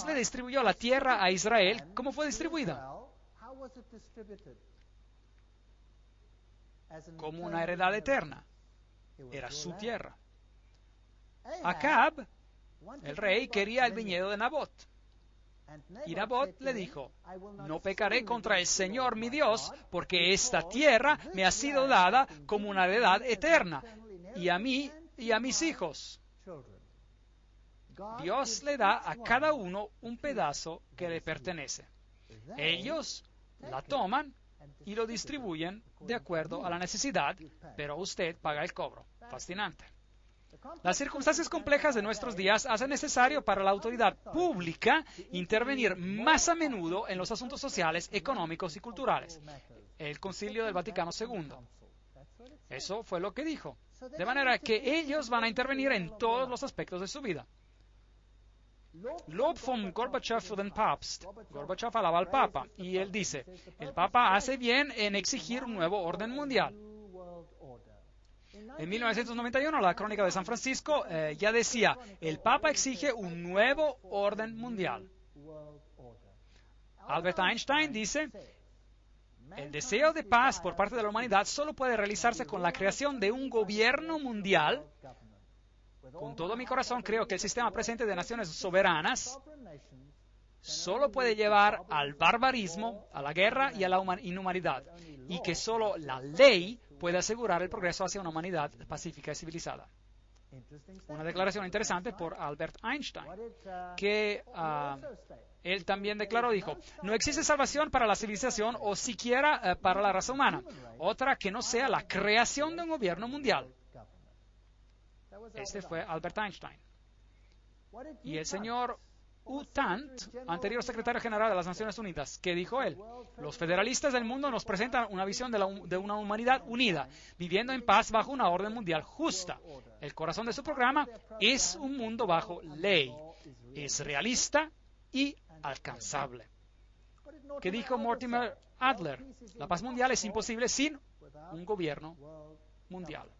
le distribuyó la tierra a Israel, ¿cómo fue distribuida? como una heredad eterna. Era su tierra. Acab, el rey, quería el viñedo de Nabot. Y Nabot le dijo: no pecaré contra el Señor mi Dios, porque esta tierra me ha sido dada como una heredad eterna, y a mí y a mis hijos. Dios le da a cada uno un pedazo que le pertenece. Ellos la toman y lo distribuyen de acuerdo a la necesidad, pero usted paga el cobro. Fascinante. Las circunstancias complejas de nuestros días hacen necesario para la autoridad pública intervenir más a menudo en los asuntos sociales, económicos y culturales. El Concilio del Vaticano II. Eso fue lo que dijo. De manera que ellos van a intervenir en todos los aspectos de su vida. Lob von Gorbachev für den Papst. Gorbachev alaba al Papa y él dice: el Papa hace bien en exigir un nuevo orden mundial. En 1991, la Crónica de San Francisco ya decía: el Papa exige un nuevo orden mundial. Albert Einstein dice: el deseo de paz por parte de la humanidad solo puede realizarse con la creación de un gobierno mundial. Con todo mi corazón creo que el sistema presente de naciones soberanas solo puede llevar al barbarismo, a la guerra y a la inhumanidad, y que solo la ley puede asegurar el progreso hacia una humanidad pacífica y civilizada. Una declaración interesante por Albert Einstein, que él también declaró, dijo: no existe salvación para la civilización o siquiera para la raza humana, otra que no sea la creación de un gobierno mundial. Este fue Albert Einstein. Y el señor U Thant, anterior secretario general de las Naciones Unidas, ¿qué dijo él? Los federalistas del mundo nos presentan una visión de una humanidad unida, viviendo en paz bajo una orden mundial justa. El corazón de su programa es un mundo bajo ley. Es realista y alcanzable. ¿Qué dijo Mortimer Adler? La paz mundial es imposible sin un gobierno mundial.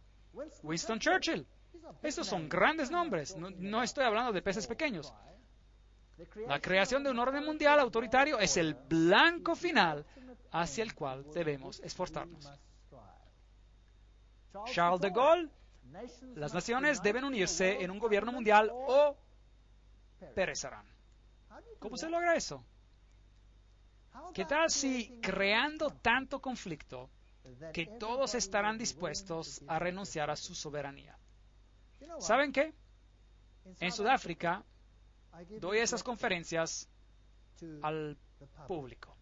Winston Churchill. Estos son grandes nombres. No estoy hablando de peces pequeños. La creación de un orden mundial autoritario es el blanco final hacia el cual debemos esforzarnos. Charles de Gaulle: las naciones deben unirse en un gobierno mundial o perecerán. ¿Cómo se logra eso? ¿Qué tal si, creando tanto conflicto, que todos estarán dispuestos a renunciar a su soberanía? ¿Saben qué? En Sudáfrica doy esas conferencias al público.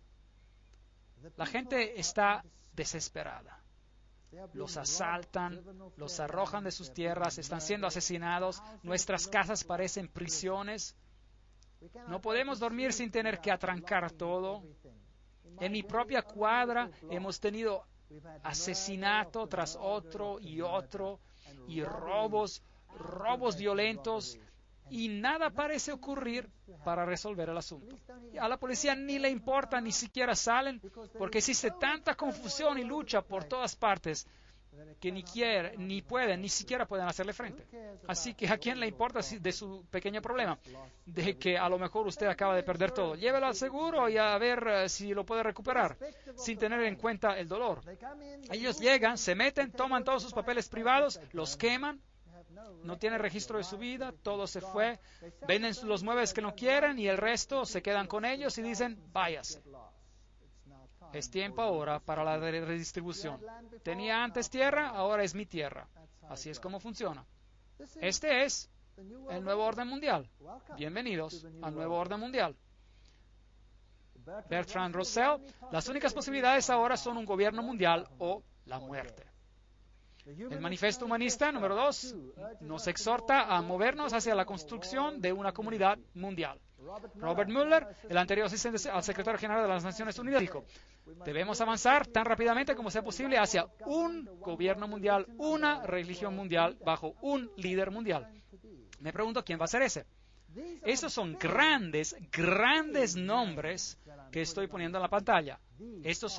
La gente está desesperada. Los asaltan, los arrojan de sus tierras, están siendo asesinados, nuestras casas parecen prisiones. No podemos dormir sin tener que atrancar todo. En mi propia cuadra hemos tenido asesinato tras otro, y robos violentos, y nada parece ocurrir para resolver el asunto. A la policía ni le importa, ni siquiera salen, porque existe tanta confusión y lucha por todas partes que ni siquiera pueden hacerle frente. Así que ¿a quién le importa de su pequeño problema? De que a lo mejor usted acaba de perder todo. Llévelo al seguro y a ver si lo puede recuperar, sin tener en cuenta el dolor. Ellos llegan, se meten, toman todos sus papeles privados, los queman, no tiene registro de su vida, todo se fue, venden los muebles que no quieren y el resto se quedan con ellos y dicen: váyase. Es tiempo ahora para la redistribución. Tenía antes tierra, ahora es mi tierra. Así es como funciona. Este es el nuevo orden mundial. Bienvenidos al nuevo orden mundial. Bertrand Russell: las únicas posibilidades ahora son un gobierno mundial o la muerte. El Manifiesto Humanista número 2 nos exhorta a movernos hacia la construcción de una comunidad mundial. Robert Mueller, el anterior asistente al secretario general de las Naciones Unidas, dijo: debemos avanzar tan rápidamente como sea posible hacia un gobierno mundial, una religión mundial, bajo un líder mundial. Me pregunto quién va a ser ese. Esos son grandes nombres que estoy poniendo en la pantalla. Estos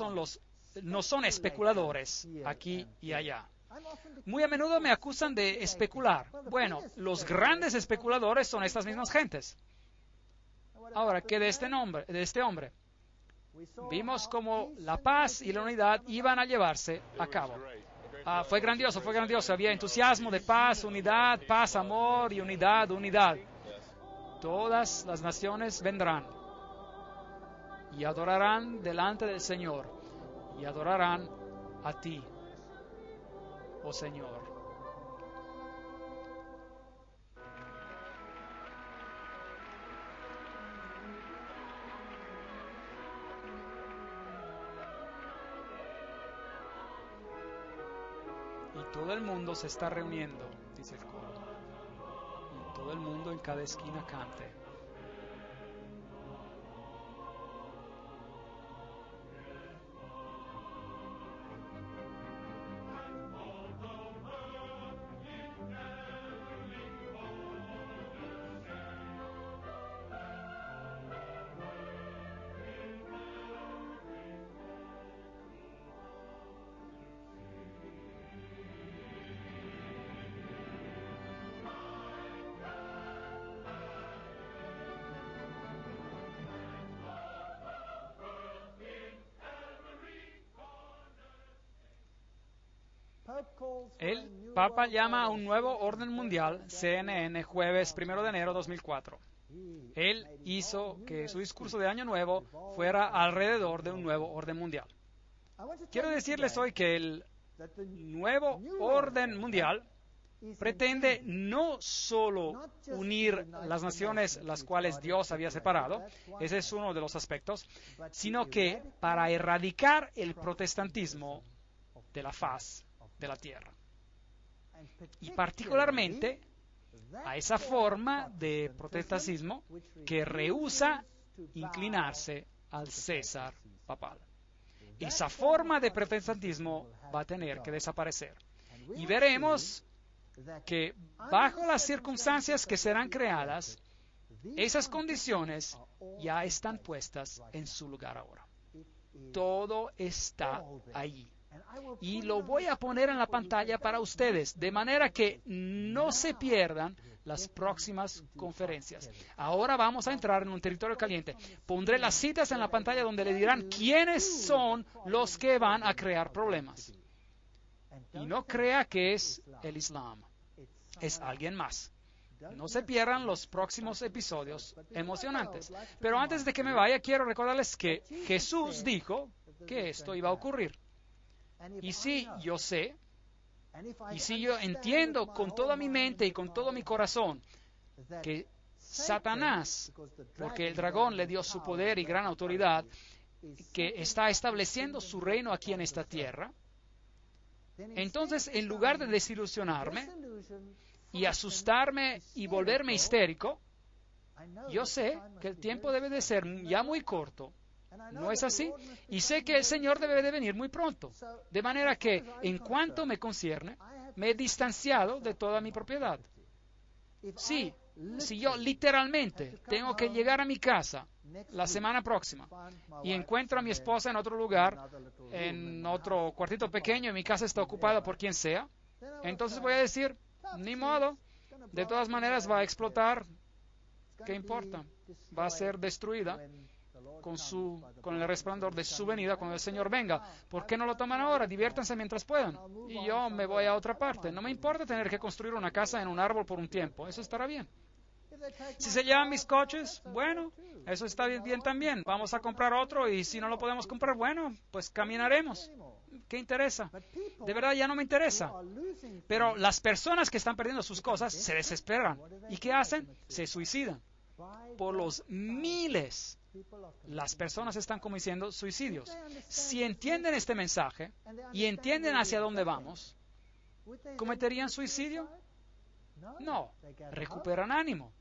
no son especuladores aquí y allá. Muy a menudo me acusan de especular. Bueno, los grandes especuladores son estas mismas gentes. Ahora, ¿qué de este hombre? vimos cómo la paz y la unidad iban a llevarse a cabo. Fue grandioso, fue grandioso. Había entusiasmo de paz, amor y unidad. Todas las naciones vendrán y adorarán delante del Señor y adorarán a ti, oh Señor. Y todo el mundo se está reuniendo, dice el coro. Y todo el mundo en cada esquina cante. El Papa llama a un nuevo orden mundial, CNN, jueves 1 de enero de 2004. Él hizo que su discurso de Año Nuevo fuera alrededor de un nuevo orden mundial. Quiero decirles hoy que el nuevo orden mundial pretende no solo unir las naciones las cuales Dios había separado, ese es uno de los aspectos, sino que para erradicar el protestantismo de la faz de la tierra. Y particularmente a esa forma de protestantismo que rehúsa inclinarse al César papal. Esa forma de protestantismo va a tener que desaparecer. Y veremos que bajo las circunstancias que serán creadas, esas condiciones ya están puestas en su lugar ahora. Todo está allí. Y lo voy a poner en la pantalla para ustedes, de manera que no se pierdan las próximas conferencias. Ahora vamos a entrar en un territorio caliente. Pondré las citas en la pantalla donde le dirán quiénes son los que van a crear problemas. Y no crea que es el Islam, es alguien más. No se pierdan los próximos episodios emocionantes. Pero antes de que me vaya, quiero recordarles que Jesús dijo que esto iba a ocurrir. Y si yo sé, y si yo entiendo con toda mi mente y con todo mi corazón que Satanás, porque el dragón le dio su poder y gran autoridad, que está estableciendo su reino aquí en esta tierra, entonces en lugar de desilusionarme y asustarme y volverme histérico, yo sé que el tiempo debe de ser ya muy corto. ¿No es así? Y sé que el Señor debe de venir muy pronto. De manera que, en cuanto me concierne, me he distanciado de toda mi propiedad. Sí, si yo literalmente tengo que llegar a mi casa la semana próxima y encuentro a mi esposa en otro lugar, en otro cuartito pequeño, y mi casa está ocupada por quien sea, entonces voy a decir, ni modo, de todas maneras va a explotar, ¿qué importa? Va a ser destruida con el resplandor de su venida cuando el Señor venga. ¿Por qué no lo toman ahora? Diviértanse mientras puedan. Y yo me voy a otra parte. No me importa tener que construir una casa en un árbol por un tiempo. Eso estará bien. Si se llevan mis coches, bueno, eso está bien también. Vamos a comprar otro y si no lo podemos comprar, bueno, pues caminaremos. ¿Qué interesa? De verdad ya no me interesa. Pero las personas que están perdiendo sus cosas se desesperan. ¿Y qué hacen? Se suicidan. Por los miles. Las personas están cometiendo suicidios. Si entienden este mensaje y entienden hacia dónde vamos, ¿cometerían suicidio? No, recuperan ánimo.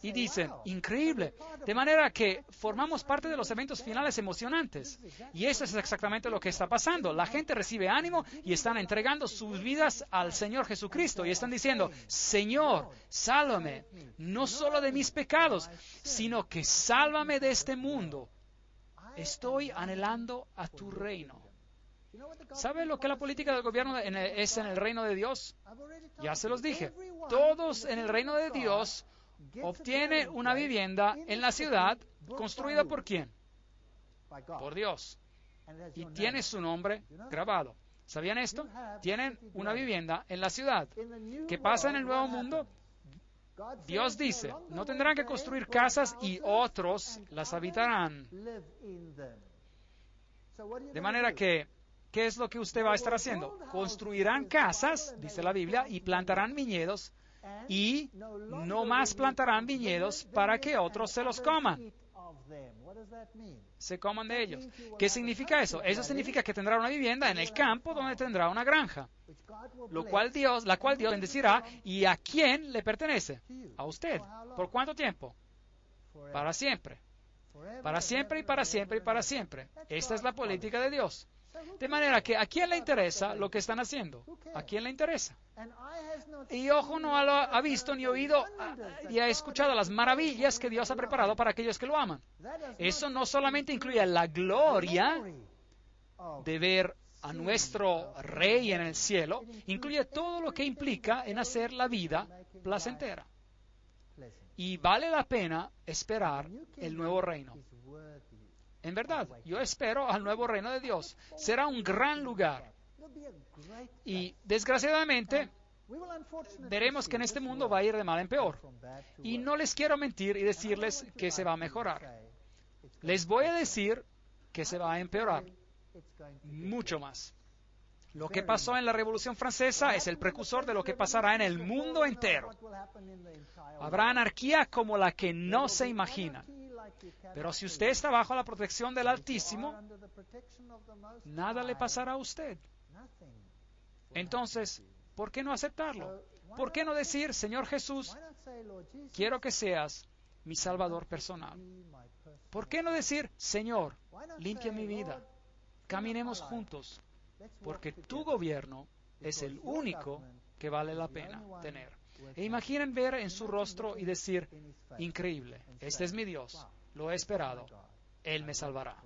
Y dicen, increíble. De manera que formamos parte de los eventos finales emocionantes. Y eso es exactamente lo que está pasando. La gente recibe ánimo y están entregando sus vidas al Señor Jesucristo. Y están diciendo, Señor, sálvame, no solo de mis pecados, sino que sálvame de este mundo. Estoy anhelando a tu reino. ¿Sabe lo que la política del gobierno es en el reino de Dios? Ya se los dije. Todos en el reino de Dios obtiene una vivienda en la ciudad construida por quién? por Dios y tiene su nombre grabado. ¿Sabían esto? Tienen una vivienda en la ciudad. ¿Qué pasa en el nuevo mundo? Dios dice, no tendrán que construir casas y otros las habitarán. De manera que, ¿qué es lo que usted va a estar haciendo? Construirán casas, dice la Biblia, y plantarán viñedos, y no más plantarán viñedos para que otros se los coman. Se coman de ellos. ¿Qué significa eso? Eso significa que tendrá una vivienda en el campo donde tendrá una granja, la cual Dios bendecirá. ¿Y a quién le pertenece? A usted. ¿Por cuánto tiempo? Para siempre. Para siempre y para siempre y para siempre. Esta es la política de Dios. De manera que, ¿a quién le interesa lo que están haciendo? ¿A quién le interesa? Y ojo no ha visto ni oído y ha escuchado las maravillas que Dios ha preparado para aquellos que lo aman. Eso no solamente incluye la gloria de ver a nuestro Rey en el cielo, incluye todo lo que implica en hacer la vida placentera. Y vale la pena esperar el nuevo reino. En verdad, yo espero al nuevo reino de Dios. Será un gran lugar. Y desgraciadamente, veremos que en este mundo va a ir de mal en peor. Y no les quiero mentir y decirles que se va a mejorar. Les voy a decir que se va a empeorar mucho más. Lo que pasó en la Revolución Francesa es el precursor de lo que pasará en el mundo entero. Habrá anarquía como la que no se imagina. Pero si usted está bajo la protección del Altísimo, nada le pasará a usted. Entonces, ¿por qué no aceptarlo? ¿Por qué no decir, Señor Jesús, quiero que seas mi Salvador personal? ¿Por qué no decir, Señor, limpia mi vida, caminemos juntos, porque tu gobierno es el único que vale la pena tener? E imaginen ver en su rostro y decir, increíble, este es mi Dios, lo he esperado, Él me salvará.